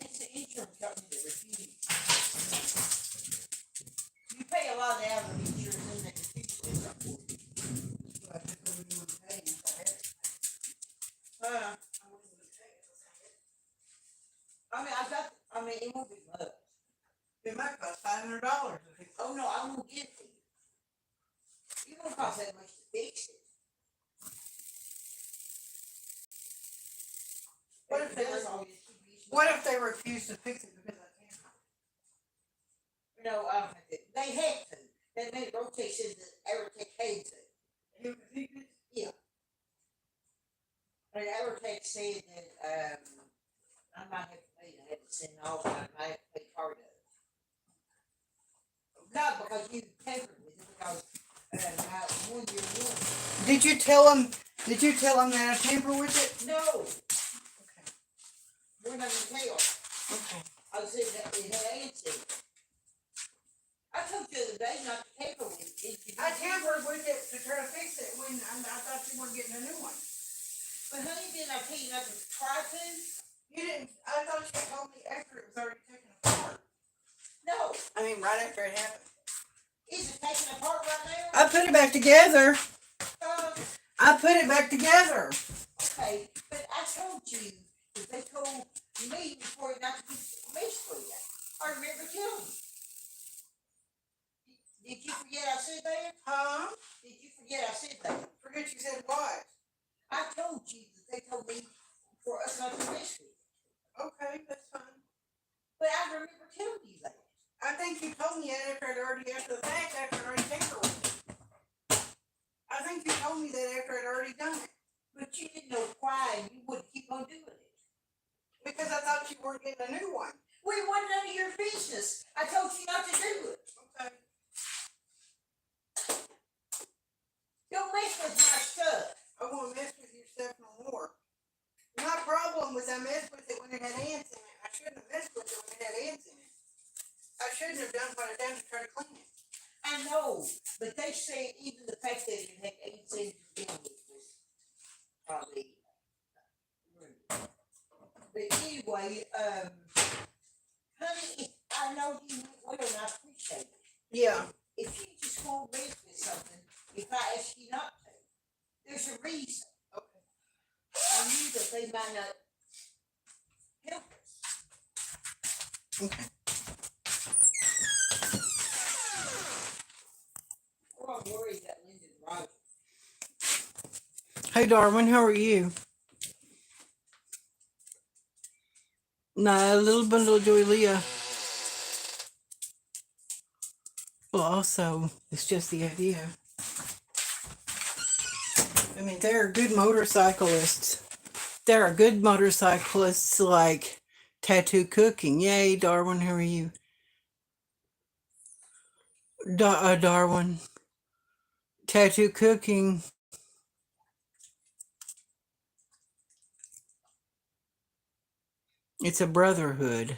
It's the insurance company that refused. You pay a lot out of insurance and they refuse to do that for you. But I think we want to pay you for it. Uh, I wasn't gonna pay it. I mean, it won't be much. It might cost $500. Oh, no, I won't give it to you. It won't cost that much to fix it. What if they does were- all this distribution? What if they refuse to fix it because I can't? No, I don't think they have to. That made Rotate said that Evertech had to. Yeah. And Evertech said that, I might have to pay, I haven't seen all, but I might have to pay part of it. Not because you tampered with it, because, my 1 year warranty. Did you tell them? Did you tell them that I tamper with it? No, Okay. we're not gonna tell. Okay. I said that it had ants in it. I told you the other day not to tamper with it. I tampered with it to try to fix it when I thought you were getting a new one. But honey, didn't I tell you not to try to? You didn't. I thought you told me after it was already taken apart. No. I mean, right after it happened. Is it taken apart right now? I put it back together. Uh, I put it back together. okay, but I told you that they told me before not to mess with it. I remember telling you. Did you forget I said that? Huh? Did you forget I said that? Forget you said what? I told you that they told me for us not to mess with it. Okay, that's fine. But I remember telling you that. I think you told me that after the fact, after I already tampered with it. I think you told me that after I'd already done it. But you didn't know why and you wouldn't keep on doing it. Because I thought you weren't getting a new one. Well, it wasn't none of your business. I told you not to do it. Okay. Don't mess with my stuff. I won't mess with your stuff no more. My problem was I messed with it when it had ants in it. I shouldn't have messed with it when it had ants in it. I shouldn't have done what I done to try to clean it. I know, but they say even the fact that it had 8 cents to begin with was probably rude. But anyway, honey, I know you will and I appreciate it. Yeah. If you just won't mess with something, if I ask you not to, there's a reason. Okay. I knew that they might not help us. Okay. Well, I'm worried that Lyndon Rogers. Hey Darwin, how are you? Nah, a little bundle of Joy Leah. Well, also, it's just the idea. I mean, there are good motorcyclists. There are good motorcyclists like Tattoo Cooking. Yay, Darwin, how are you? Darwin. Tattoo Cooking. It's a brotherhood.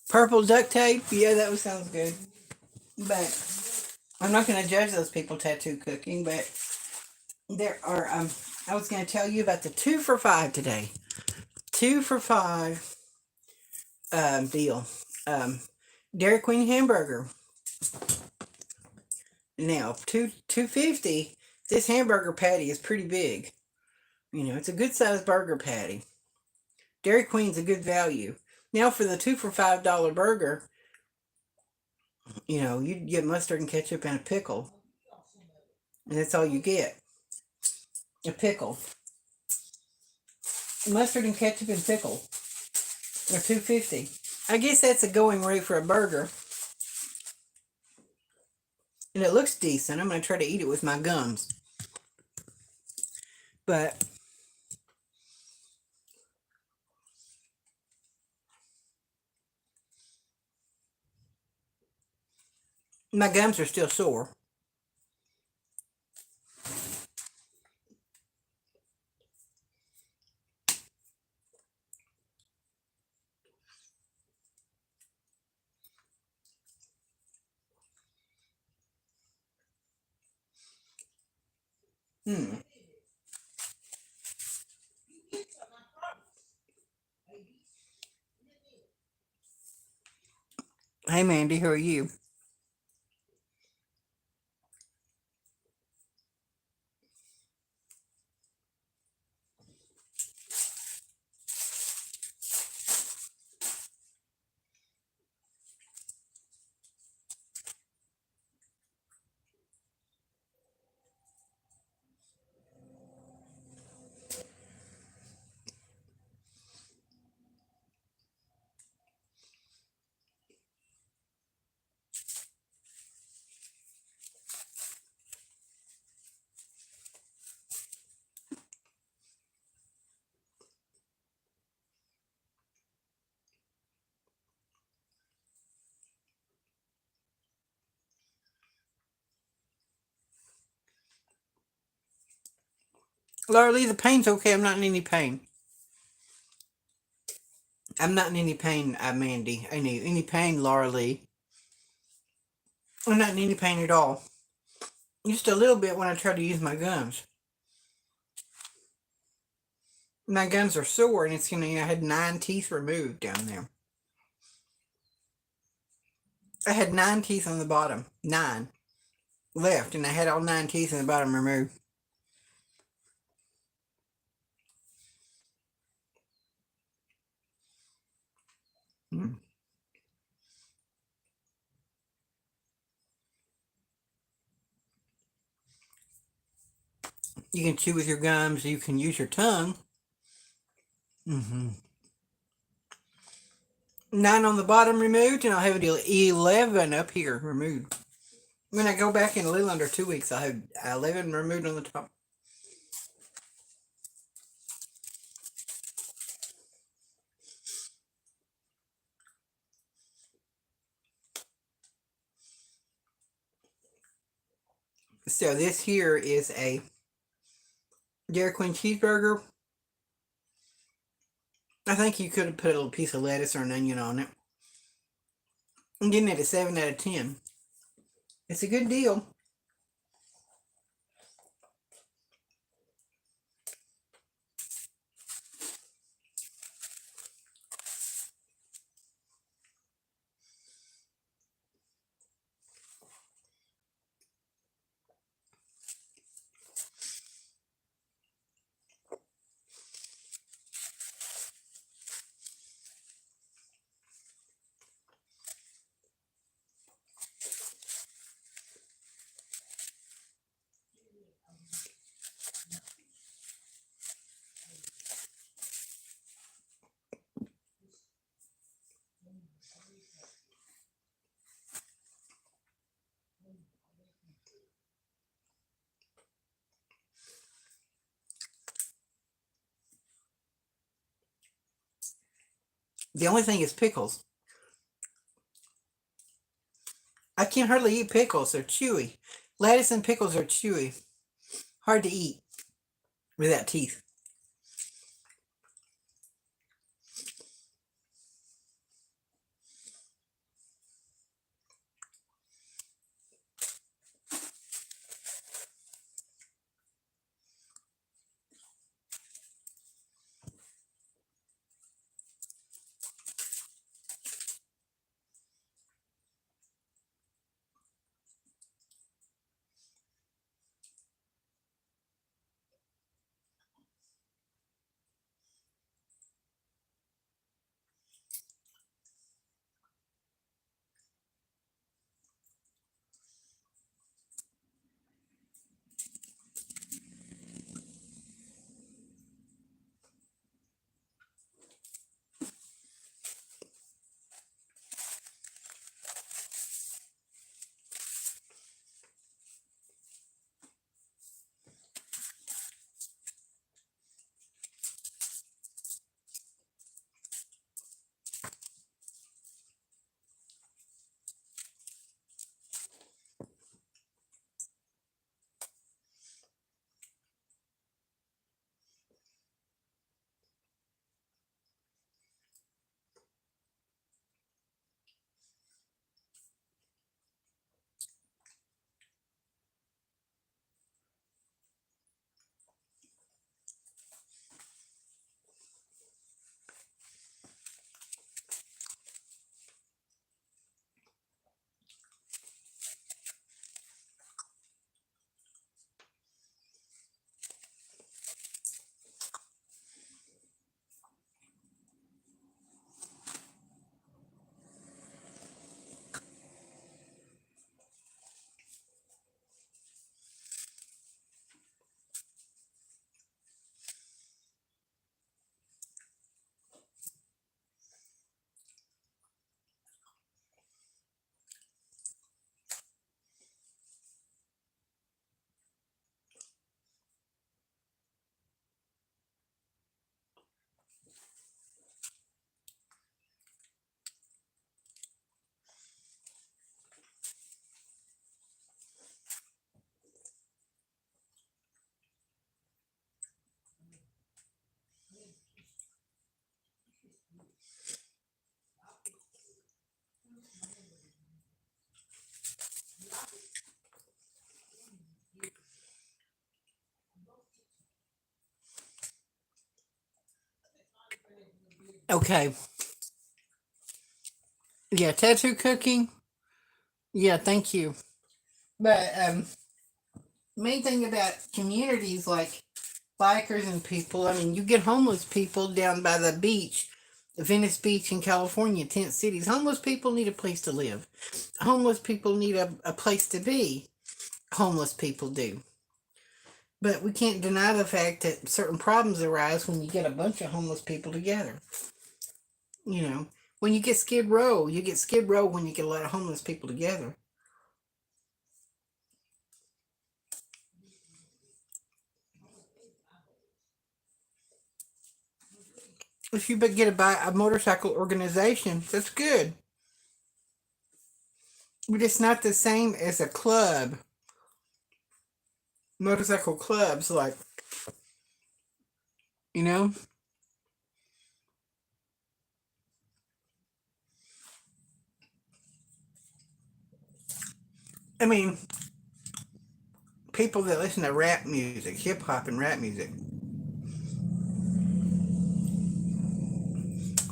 Purple duct tape? Yeah, that sounds good. But I'm not going to judge those people tattoo cooking, but there are, I was going to tell you about the 2 for $5 today. 2 for $5 deal. Dairy Queen hamburger. Now, $2.50. This hamburger patty is pretty big. You know, it's a good sized burger patty. Dairy Queen's a good value. Now for the 2 for $5 burger, you know, you get mustard and ketchup and a pickle. And that's all you get. A pickle. Mustard and ketchup and pickle. Or $2.50. I guess that's a going rate for a burger. And it looks decent. I'm going to try to eat it with my gums. But my gums are still sore. Hmm. Hey, Mandy, who are you? Laura Lee, the pain's okay. I'm not in any pain. I'm not in any pain, Mandy. Any pain, Laura Lee. I'm not in any pain at all. Just a little bit when I try to use my gums. My gums are sore, and it's I had 9 teeth removed down there. I had 9 teeth on the bottom, 9 left, and I had all 9 teeth in the bottom removed. Mm. You can chew with your gums. You can use your tongue. 9 on the bottom removed, and I'll have 11 up here removed. When I go back in a little under 2 weeks, I'll have 11 removed on the top. So this here is a Dairy Queen cheeseburger. I think you could have put a little piece of lettuce or an onion on it. I'm getting it a 7 out of 10. It's a good deal. The only thing is pickles. I can hardly eat pickles. They're chewy. Lettuce and pickles are chewy. Hard to eat without teeth. Okay. Yeah, tattoo cooking. Yeah, thank you. But main thing about communities like bikers and people, I mean, you get homeless people down by the beach, Venice Beach in California, tent cities. Homeless people need a place to live. Homeless people need a place to be. Homeless people do. But we can't deny the fact that certain problems arise when you get a bunch of homeless people together. You know, when you get Skid Row, you get Skid Row when you get a lot of homeless people together. If you get a motorcycle organization, that's good. But it's not the same as a club. Motorcycle clubs, like, you know? I mean, people that listen to rap music, hip hop and rap music,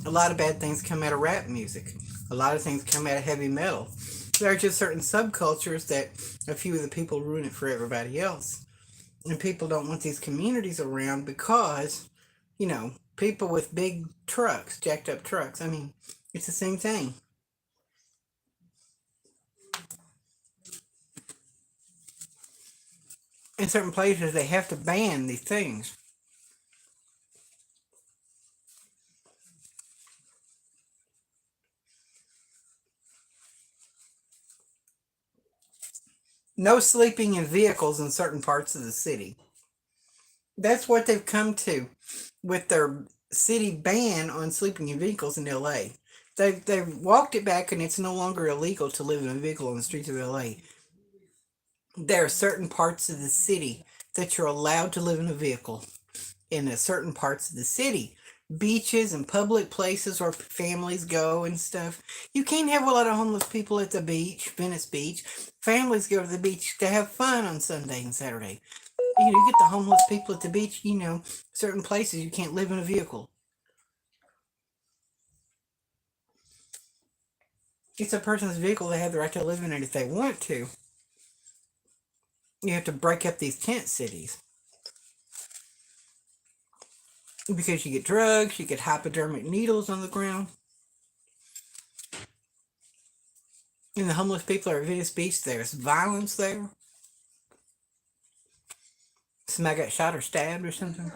a lot of bad things come out of rap music. A lot of things come out of heavy metal. There are just certain subcultures that a few of the people ruin it for everybody else. And people don't want these communities around because, people with big trucks, jacked up trucks. I mean, it's the same thing. In certain places, they have to ban these things. No sleeping in vehicles in certain parts of the city. That's what they've come to with their city ban on sleeping in vehicles in LA. They've walked it back and it's no longer illegal to live in a vehicle on the streets of LA. There are certain parts of the city that you're allowed to live in a vehicle in certain parts of the city. Beaches and public places where families go and stuff. You can't have a lot of homeless people at the beach, Venice Beach. Families go to the beach to have fun on Sunday and Saturday. You get the homeless people at the beach, certain places you can't live in a vehicle. It's a person's vehicle. They have the right to live in it if they want to. You have to break up these tent cities. Because you get drugs, you get hypodermic needles on the ground. And the homeless people are at Venice Beach. There's violence there. Somebody got shot or stabbed or something.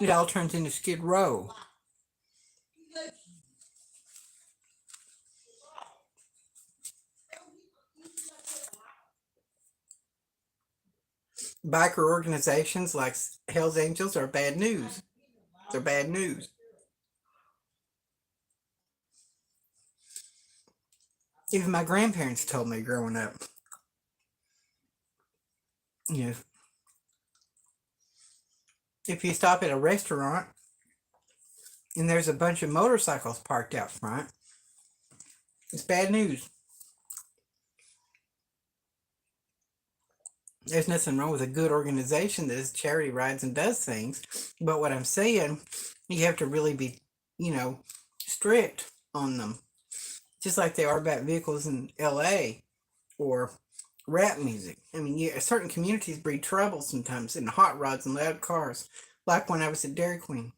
It all turns into Skid Row. Biker organizations like Hell's Angels are bad news. They're bad news. Even my grandparents told me growing up. You know, if you stop at a restaurant and there's a bunch of motorcycles parked out front, it's bad news. There's nothing wrong with a good organization that does charity rides and does things. But what I'm saying, you have to really be, strict on them. Just like they are about vehicles in LA or rap music. I mean, certain communities breed trouble sometimes in hot rods and loud cars. Like when I was at Dairy Queen.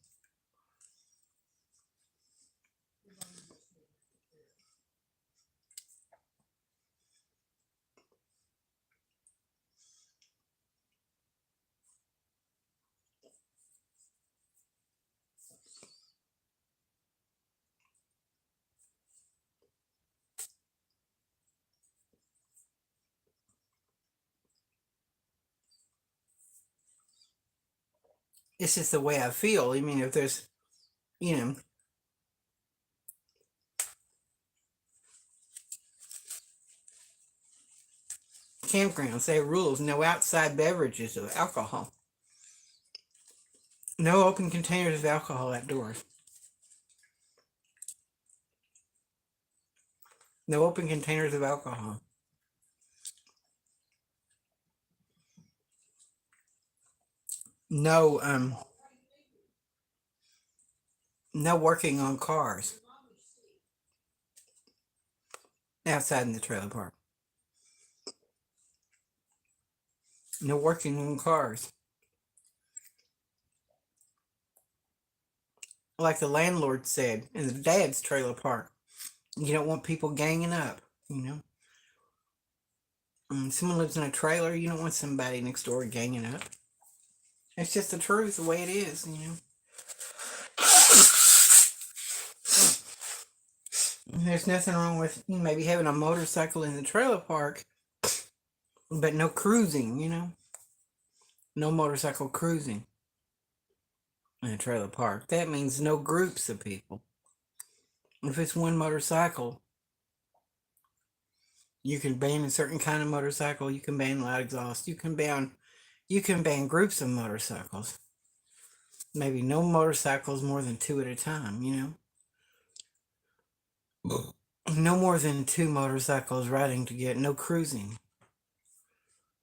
It's just the way I feel. I mean, if there's, you know, campgrounds, they have rules: no outside beverages of alcohol, no open containers of alcohol outdoors, no open containers of alcohol. no no working on cars outside in the trailer park. No working on cars. Like the landlord said in the dad's trailer park. You don't want people ganging up, you know. Someone lives in a trailer, you don't want somebody next door ganging up. It's just the truth, the way it is, you know. There's nothing wrong with maybe having a motorcycle in the trailer park, but no cruising, you know. No motorcycle cruising in a trailer park. That means no groups of people. If it's one motorcycle, you can ban a certain kind of motorcycle, you can ban loud exhaust, you can ban groups of motorcycles. Maybe no motorcycles more than 2 at a time, you know. No more than 2 motorcycles riding together. No cruising.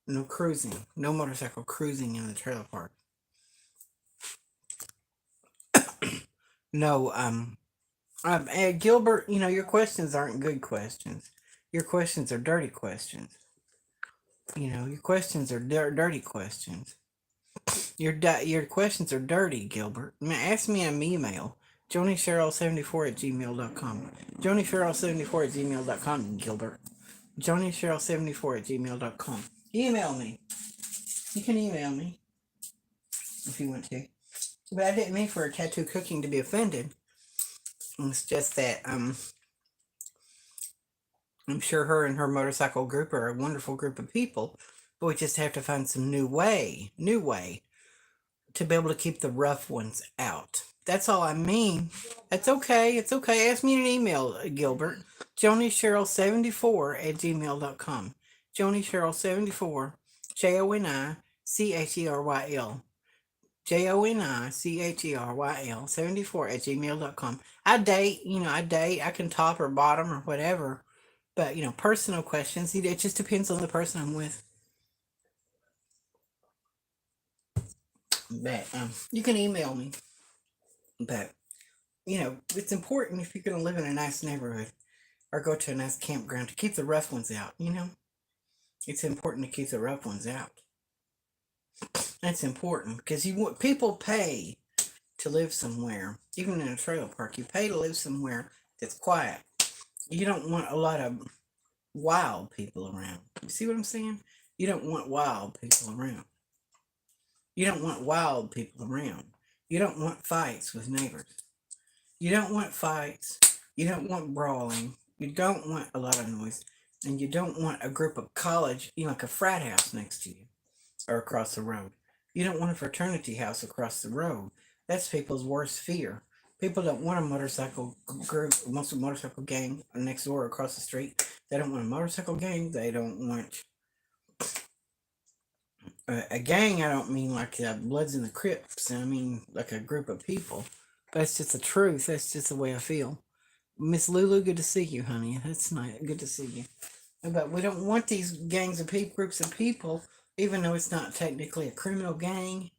No cruising. No motorcycle cruising in the trailer park. No, Gilbert, your questions aren't good questions. Your questions are dirty questions. Your questions are dirty questions. Your questions are dirty, Gilbert. Ask me an email. JoniCheryl74@gmail.com. JoniCheryl74@gmail.com, Gilbert. JoniCheryl74@gmail.com. Email me. You can email me if you want to. But I didn't mean for Tattoo Cooking to be offended. It's just that I'm sure her and her motorcycle group are a wonderful group of people, but we just have to find some new way to be able to keep the rough ones out. That's all I mean. That's okay. It's okay. Ask me an email, Gilbert. JoniCheryl74@gmail.com. JoniCheryl74, JoniCheryl, JoniCheryl 74@gmail.com. I date, I can top or bottom or whatever. But, personal questions, it just depends on the person I'm with. But you can email me. But, it's important if you're going to live in a nice neighborhood or go to a nice campground to keep the rough ones out, It's important to keep the rough ones out. That's important because people pay to live somewhere. Even in a trailer park, you pay to live somewhere that's quiet. You don't want a lot of wild people around. You see what I'm saying? You don't want wild people around. You don't want wild people around. You don't want fights with neighbors. You don't want fights. You don't want brawling. You don't want a lot of noise. And you don't want a group of college, like a frat house next to you or across the road. You don't want a fraternity house across the road. That's people's worst fear. People don't want a motorcycle group, a motorcycle gang next door across the street. They don't want a motorcycle gang. They don't want a gang. I don't mean like Bloods and the Crips. I mean like a group of people. That's just the truth. That's just the way I feel. Miss Lulu, good to see you, honey. That's nice. Good to see you. But we don't want these gangs of people, groups of people, even though it's not technically a criminal gang.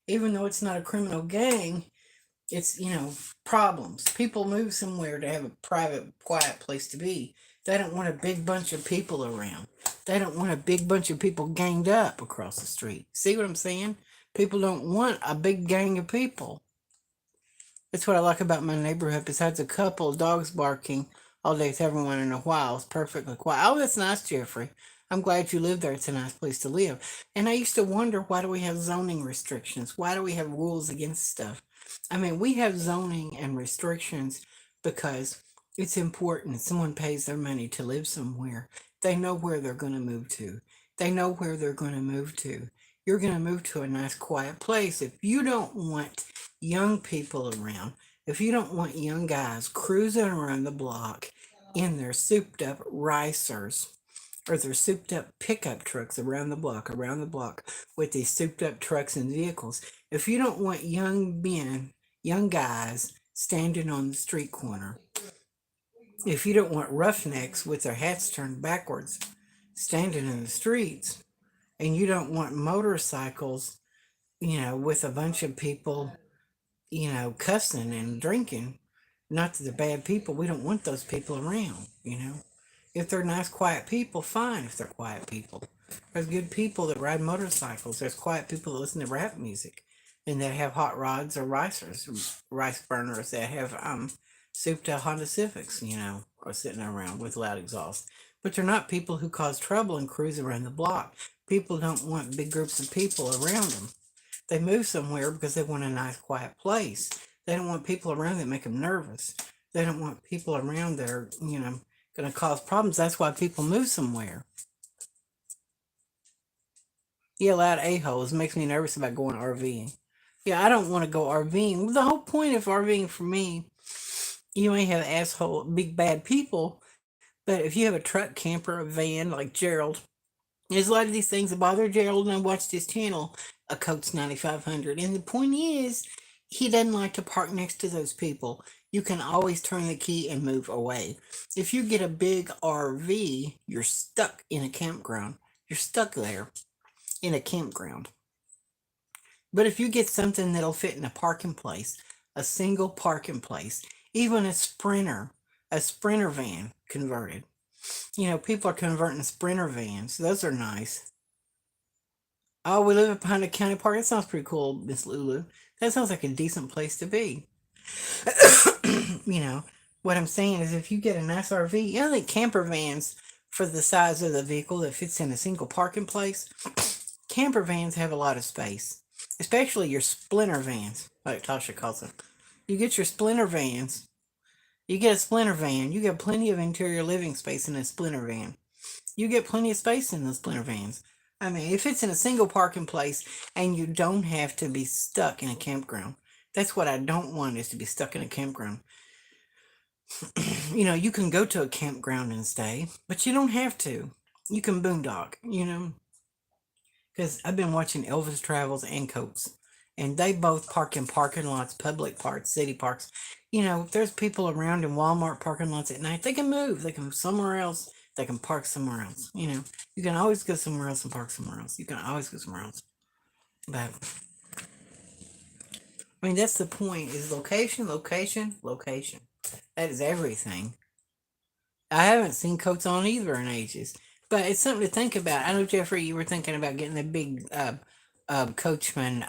Even though it's not a criminal gang, it's, problems. People move somewhere to have a private, quiet place to be. They don't want a big bunch of people around. They don't want a big bunch of people ganged up across the street. See what I'm saying? People don't want a big gang of people. That's what I like about my neighborhood. Besides a couple of dogs barking all day, it's everyone in a while. It's perfectly quiet. Oh, that's nice, Jeffrey. I'm glad you live there. It's a nice place to live. And I used to wonder, why do we have zoning restrictions? Why do we have rules against stuff? I mean, we have zoning and restrictions because it's important. Someone pays their money to live somewhere. They know where they're going to move to. They know where they're going to move to. You're going to move to a nice, quiet place. If you don't want young people around, if you don't want young guys cruising around the block in their souped up ricers or their souped up pickup trucks around the block with these souped up trucks and vehicles, if you don't want young men, young guys standing on the street corner, if you don't want roughnecks with their hats turned backwards standing in the streets, and you don't want motorcycles with a bunch of people, cussing and drinking. Not that they're bad people. We don't want those people around. If they're nice, quiet people, fine if they're quiet people. There's good people that ride motorcycles. There's quiet people that listen to rap music and that have hot rods or rice burners that have souped Honda Civics, are sitting around with loud exhaust. But they're not people who cause trouble and cruise around the block. People don't want big groups of people around them. They move somewhere because they want a nice, quiet place. They don't want people around that make them nervous. They don't want people around that are, going to cause problems. That's why people move somewhere. Yeah, loud a-holes makes me nervous about going RVing. Yeah, I don't want to go RVing. The whole point of RVing for me, you may have asshole, big bad people, but if you have a truck, camper, a van like Gerald, there's a lot of these things that bother Gerald, and I watched his channel, a Coates 9500. And the point is, he doesn't like to park next to those people. You can always turn the key and move away. If you get a big RV, you're stuck in a campground. You're stuck there in a campground. But if you get something that'll fit in a parking place, a single parking place, even a Sprinter van converted. People are converting Sprinter vans. Those are nice. Oh, we live behind a county park. That sounds pretty cool, Miss Lulu. That sounds like a decent place to be. What I'm saying is if you get a nice RV, I think camper vans for the size of the vehicle that fits in a single parking place, camper vans have a lot of space, especially your splinter vans, like Tasha calls them. You get your splinter vans. You get a splinter van. You get plenty of interior living space in a splinter van. You get plenty of space in the splinter vans. I mean, if it's in a single parking place and you don't have to be stuck in a campground. That's what I don't want, is to be stuck in a campground. You can go to a campground and stay, but you don't have to. You can boondock, because I've been watching Elvis Travels and Coates, and they both park in parking lots, public parks, city parks. If there's people around in Walmart parking lots at night, they can move. They can move somewhere else. They can park somewhere else. You can always go somewhere else and park somewhere else. You can always go somewhere else. But that's the point, is location, location, location. That is everything. I haven't seen coats on either in ages, but it's something to think about. I know, Jeffrey, you were thinking about getting the big Coachman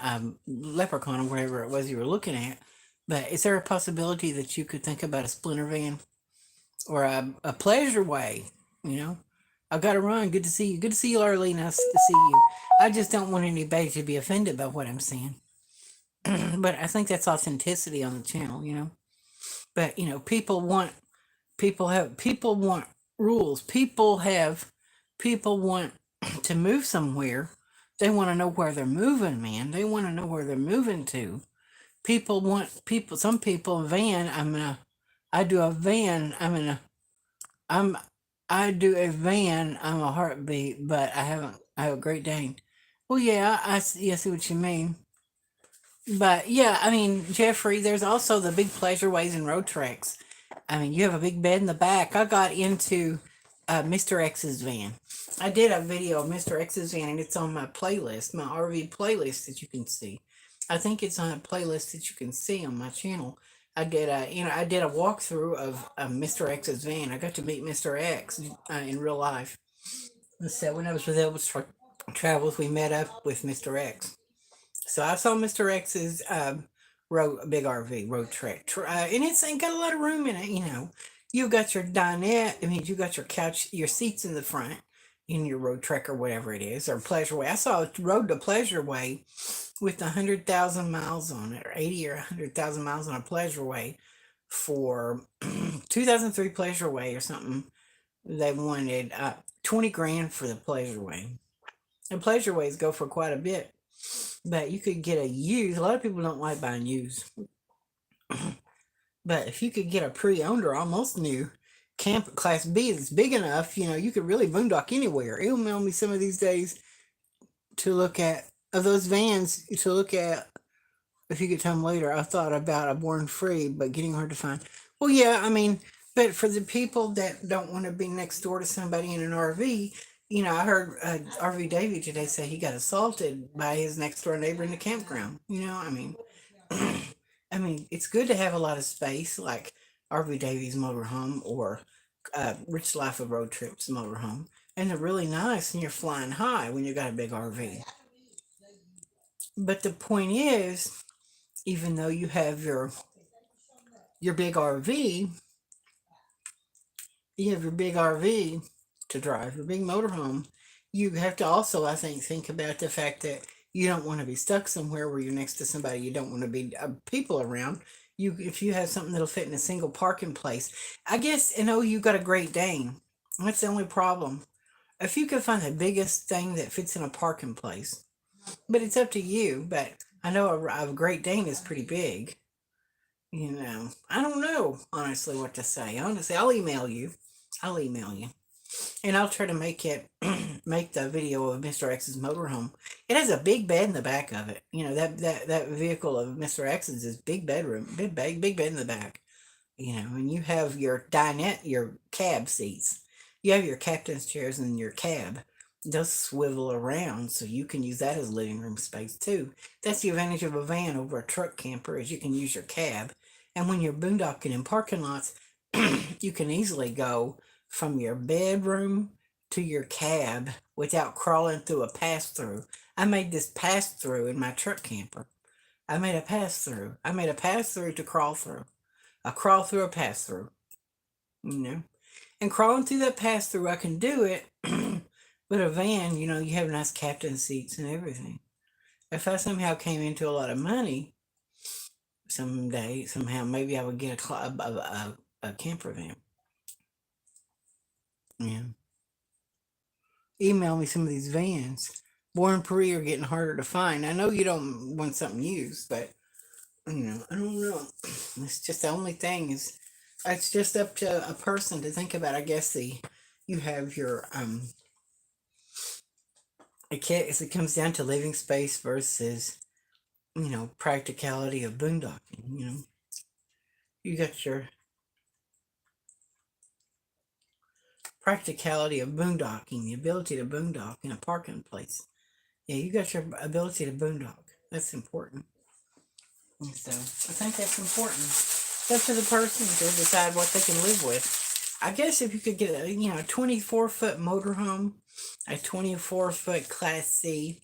Leprechaun or whatever it was you were looking at, but is there a possibility that you could think about a splinter van or a pleasure way? I've got to run. Good to see you. Good to see you, Arlene. Nice to see you. I just don't want anybody to be offended by what I'm saying. But I think that's authenticity on the channel, But people want rules. People want to move somewhere. They want to know where they're moving, man. They want to know where they're moving to. Some people van. I do a van. I do a van. I'm a heartbeat, but I have a Great Dane. Well, yeah, I see what you mean. But yeah, Jeffrey, there's also the big pleasureways and road treks. You have a big bed in the back. I got into Mr. X's van. I did a video of Mr. X's van, and it's on my playlist, my RV playlist that you can see. I think it's on a playlist that you can see on my channel. I did a walkthrough of Mr. X's van. I got to meet Mr. X in real life. So when I was with Elvis Travels, we met up with Mr. X. So I saw Mr. X's big RV road trek, and it's got a lot of room in it. You've got your dinette. You got your couch, your seats in the front in your road trek or whatever it is, or pleasure way. I saw a road to pleasure way with 100,000 miles on it, or 80 or 100,000 miles on a pleasure way for 2003 pleasure way or something. They wanted 20 grand for the pleasure way. And pleasure ways go for quite a bit. But you could get a used. A lot of people don't like buying used. But if you could get a pre-owned or almost new camp class B that's big enough, you could really boondock anywhere. Email me some of these days to look at of those vans to look at. If you get time later, I thought about a Born Free, but getting hard to find. Well, yeah, but for the people that don't want to be next door to somebody in an RV, I heard RV Davy today say he got assaulted by his next door neighbor in the campground. I mean, it's good to have a lot of space, like RV Davies motorhome or Rich Life of Road Trips motorhome, and they're really nice, and you're flying high when you got a big RV. But the point is, even though you have your big RV, you have your big RV to drive, your big motorhome, you have to also, I think about the fact that you don't want to be stuck somewhere where you're next to somebody you don't want to be people around. If you have something that'll fit in a single parking place, I guess, you got a Great Dane. That's the only problem. If you could find the biggest thing that fits in a parking place, but it's up to you. But I know a Great Dane is pretty big. I don't know honestly what to say. Honestly, I'll email you. And I'll try to make the video of Mr. X's motorhome. It has a big bed in the back of it. That vehicle of Mr. X's is big bedroom, big bed in the back. And you have your dinette, your cab seats. You have your captain's chairs in your cab. They'll swivel around, so you can use that as living room space too. That's the advantage of a van over a truck camper, is you can use your cab. And when you're boondocking in parking lots, you can easily go from your bedroom to your cab without crawling through a pass-through. I made this pass-through in my truck camper. I made a pass-through to crawl through. A crawl through a pass-through. And crawling through that pass-through, I can do it. But a van, you have nice captain seats and everything. If I somehow came into a lot of money someday, somehow, maybe I would get a camper van. Yeah. Email me some of these vans. Born Paris are getting harder to find. I know you don't want something used, but I don't know. It's just the only thing is, it's just up to a person to think about. I guess you have your it comes down to living space versus practicality of boondocking. You got your practicality of boondocking, the ability to boondock in a parking place. Yeah, you got your ability to boondock. That's important. And so I think that's important. It's up to the person to decide what they can live with. I guess if you could get a 24-foot motorhome, a 24-foot Class C,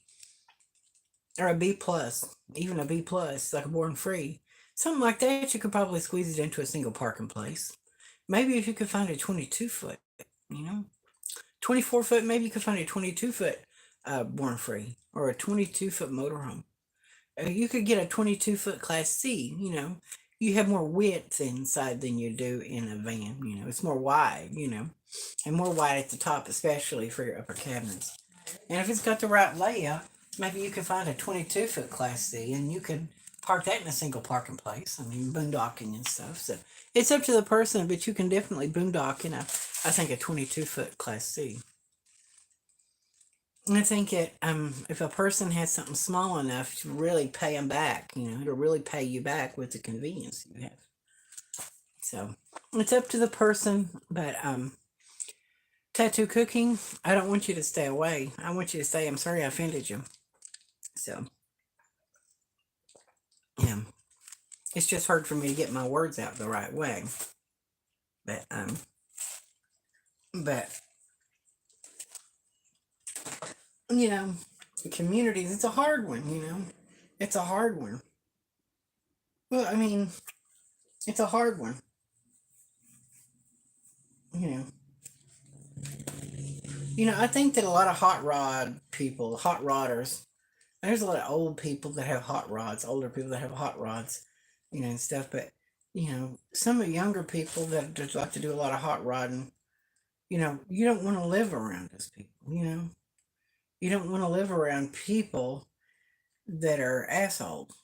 or a B plus, even a B plus, like a Born Free, something like that, you could probably squeeze it into a single parking place. Maybe if you could find a 22-foot, 24-foot, maybe you could find a 22-foot Born Free or a 22-foot motorhome. You could get a 22-foot Class C. You have more width inside than you do in a van. It's more wide. And more wide at the top, especially for your upper cabinets. And if it's got the right layout, maybe you could find a 22-foot Class C, and you could park that in a single parking place. I mean, boondocking and stuff. So it's up to the person, but you can definitely boondock in I think a 22-foot Class C. And I think if a person has something small enough to really pay them back, it'll really pay you back with the convenience you have. So it's up to the person, but tattoo cooking, I don't want you to stay away. I want you to say, I'm sorry I offended you. So, yeah, it's just hard for me to get my words out the right way. But the communities, it's a hard one, it's a hard one. Well, I mean, it's a hard one, I think that a lot of hot rodders, there's a lot of old people that have hot rods, older people that have hot rods, and stuff. But, some of the younger people that just like to do a lot of hot rodding, you don't want to live around those people, You don't want to live around people that are assholes.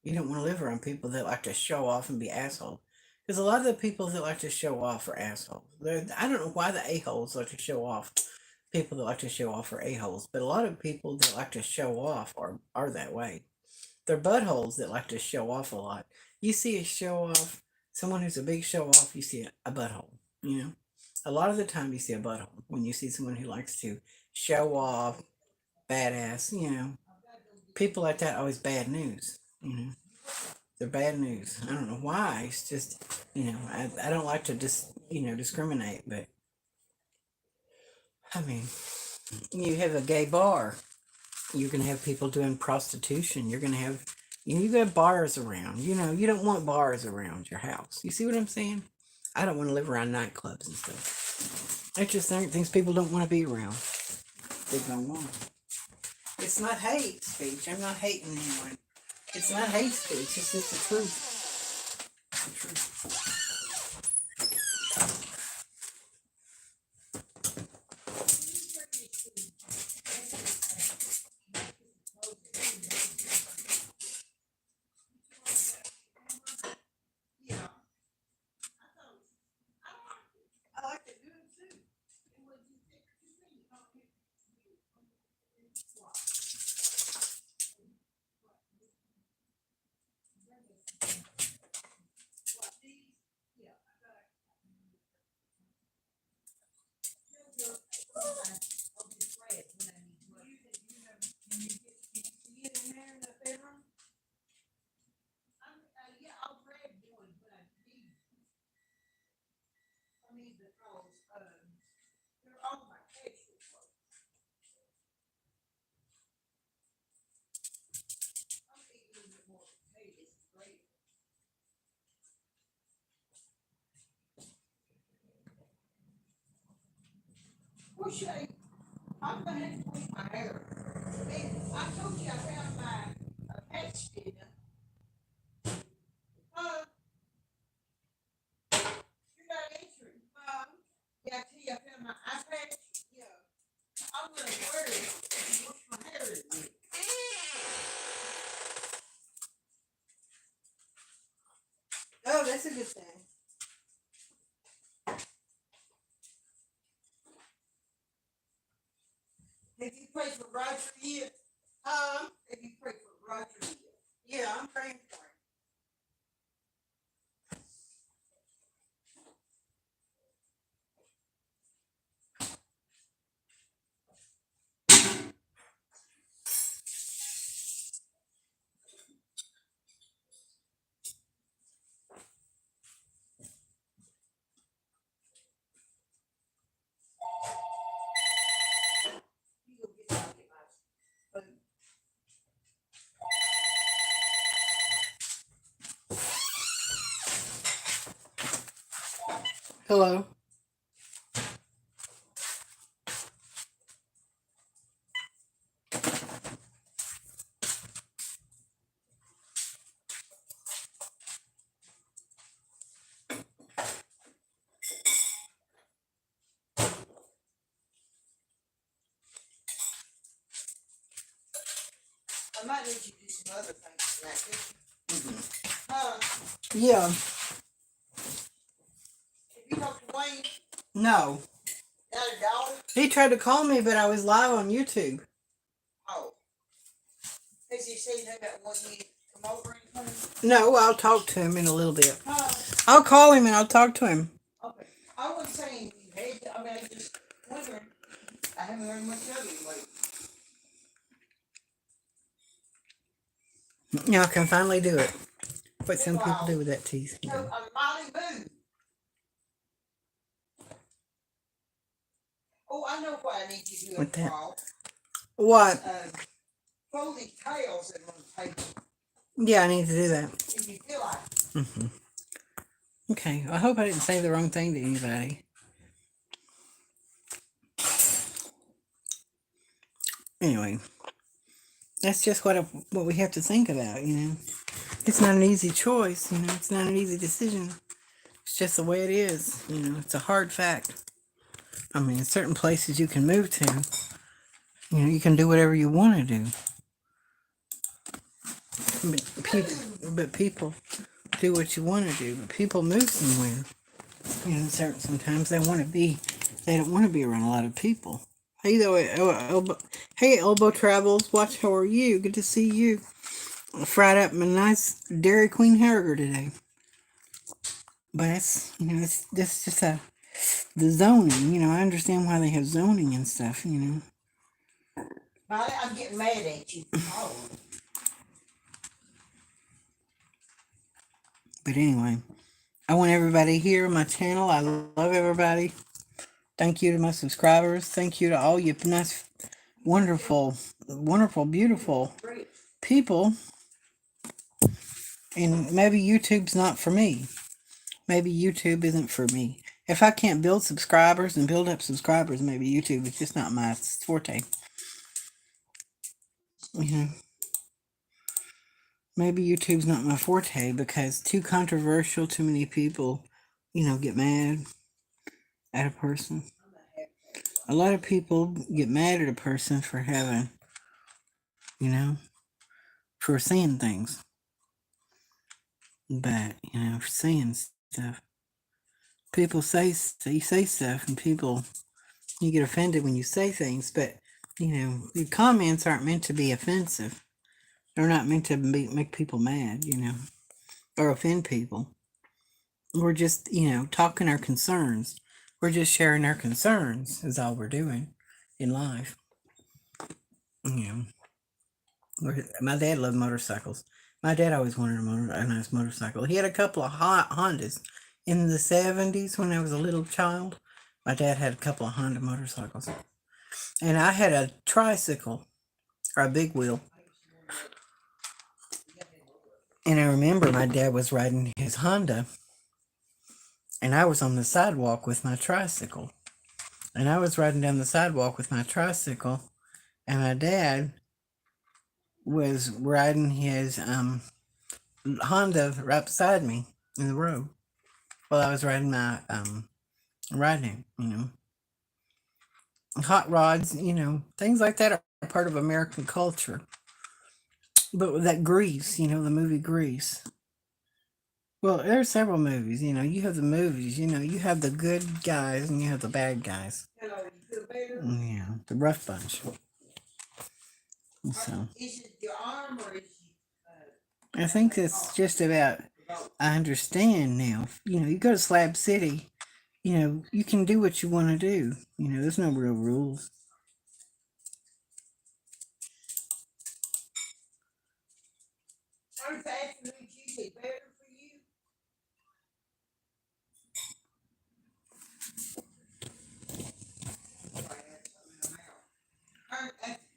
You don't want to live around people that like to show off and be assholes. Because a lot of the people that like to show off are assholes. I don't know why the a-holes like to show off. People that like to show off are a-holes. But a lot of people that like to show off are that way. They're buttholes that like to show off a lot. You see a show off, someone who's a big show off, you see a butthole, A lot of the time you see a butthole when you see someone who likes to show off, badass, people like that always bad news, they're bad news. I don't know why. It's just, I don't like to discriminate, but I mean, you have a gay bar, you're going to have people doing prostitution. You're going to have, you got bars around, you don't want bars around your house. You see what I'm saying? I don't want to live around nightclubs and stuff. I just think things people don't want to be around. They don't want. It's not hate speech. I'm not hating anyone. It's not hate speech. It's just the truth. The truth. Shay, I'm gonna have to clean my hair. Man, I told you I found my patch dinner. You're not answering. Yeah, I tell you I found my eye patch. Yeah. I'm gonna wear it and wash my hair in it. Oh, that's a good thing. Have you prayed for Roger yet? Have you prayed for Roger yet? Yeah, I'm praying for him. You go get out get my food. Hello. I might need you to do some other things tonight. Yeah. Have you talked to Wayne? No. Got a daughter? He tried to call me, but I was live on YouTube. Oh. Has he said anything about wanting you to come over or anything? No, I'll talk to him in a little bit. Huh? I'll call him and I'll talk to him. Okay. I wasn't saying you had to, I was just wondering. I haven't heard much of you lately. Yeah, I can finally do it. What some people do with that teeth. So, Molly Boo. Oh, I know what I need you to do. What that? Paul. What? Fold these tails in one paper Yeah, I need to do that. if you feel like it. Hmm. Okay, I hope I didn't say the wrong thing to anybody. Anyway, that's just what we have to think about, It's not an easy choice, It's not an easy decision. It's just the way it is, It's a hard fact. I mean, in certain places you can move to, you can do whatever you want to do. But people do what you want to do. But people move somewhere. Sometimes they don't want to be around a lot of people. Hey, hey, Elbow Travels. Watch, how are you? Good to see you. I fried up my nice Dairy Queen hamburger today. But it's just the zoning. I understand why they have zoning and stuff. I'm getting mad at you. Oh, But anyway, I want everybody here on my channel. I love everybody. Thank you to my subscribers. Thank you to all you nice, wonderful, wonderful, beautiful people. And maybe YouTube's not for me. Maybe YouTube isn't for me. If I can't build subscribers and build up subscribers, maybe YouTube is just not my forte. Maybe YouTube's not my forte because too controversial, too many people, get mad at a person. A lot of people get mad at a person for having, for saying things. But, for saying stuff. People say stuff and people, you get offended when you say things, but, the comments aren't meant to be offensive. They're not meant to make people mad, or offend people. We're just, talking our concerns. We're just sharing our concerns is all we're doing in life. My dad loved motorcycles. My dad always wanted a nice motorcycle. He had a couple of Hondas in the 70s when I was a little child. My dad had a couple of Honda motorcycles. And I had a tricycle, or a big wheel. And I remember my dad was riding his Honda, and I was on the sidewalk with my tricycle. And I was riding down the sidewalk with my tricycle, and my dad was riding his Honda right beside me in the road while I was riding my riding, hot rods, things like that are part of American culture. But with that Grease, the movie Grease. Well, there are several movies, you have the movies, you have the good guys and you have the bad guys. hello, you feel better? Yeah, the rough bunch. So Is it your arm or is it? I think that's just about, I understand now. You go to Slab City, you can do what you want to do. There's no real rules. Aren't the afternoons usually better for you? Sorry, I had something in my mouth.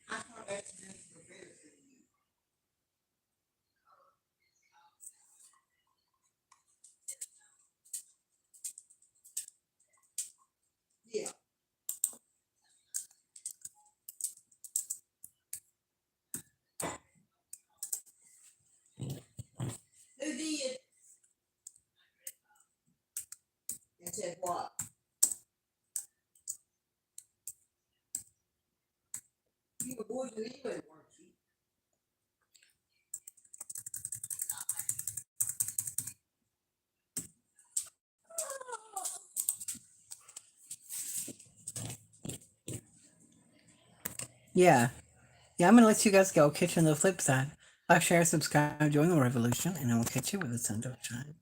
I thought afternoons were better for you. Yeah. Who did? And said what? You were boys in England, weren't you? Yeah. Yeah, I'm going to let you guys go. Catch you on the flip side. Like, share, subscribe, join the revolution, and I will catch you with the sun don't shine.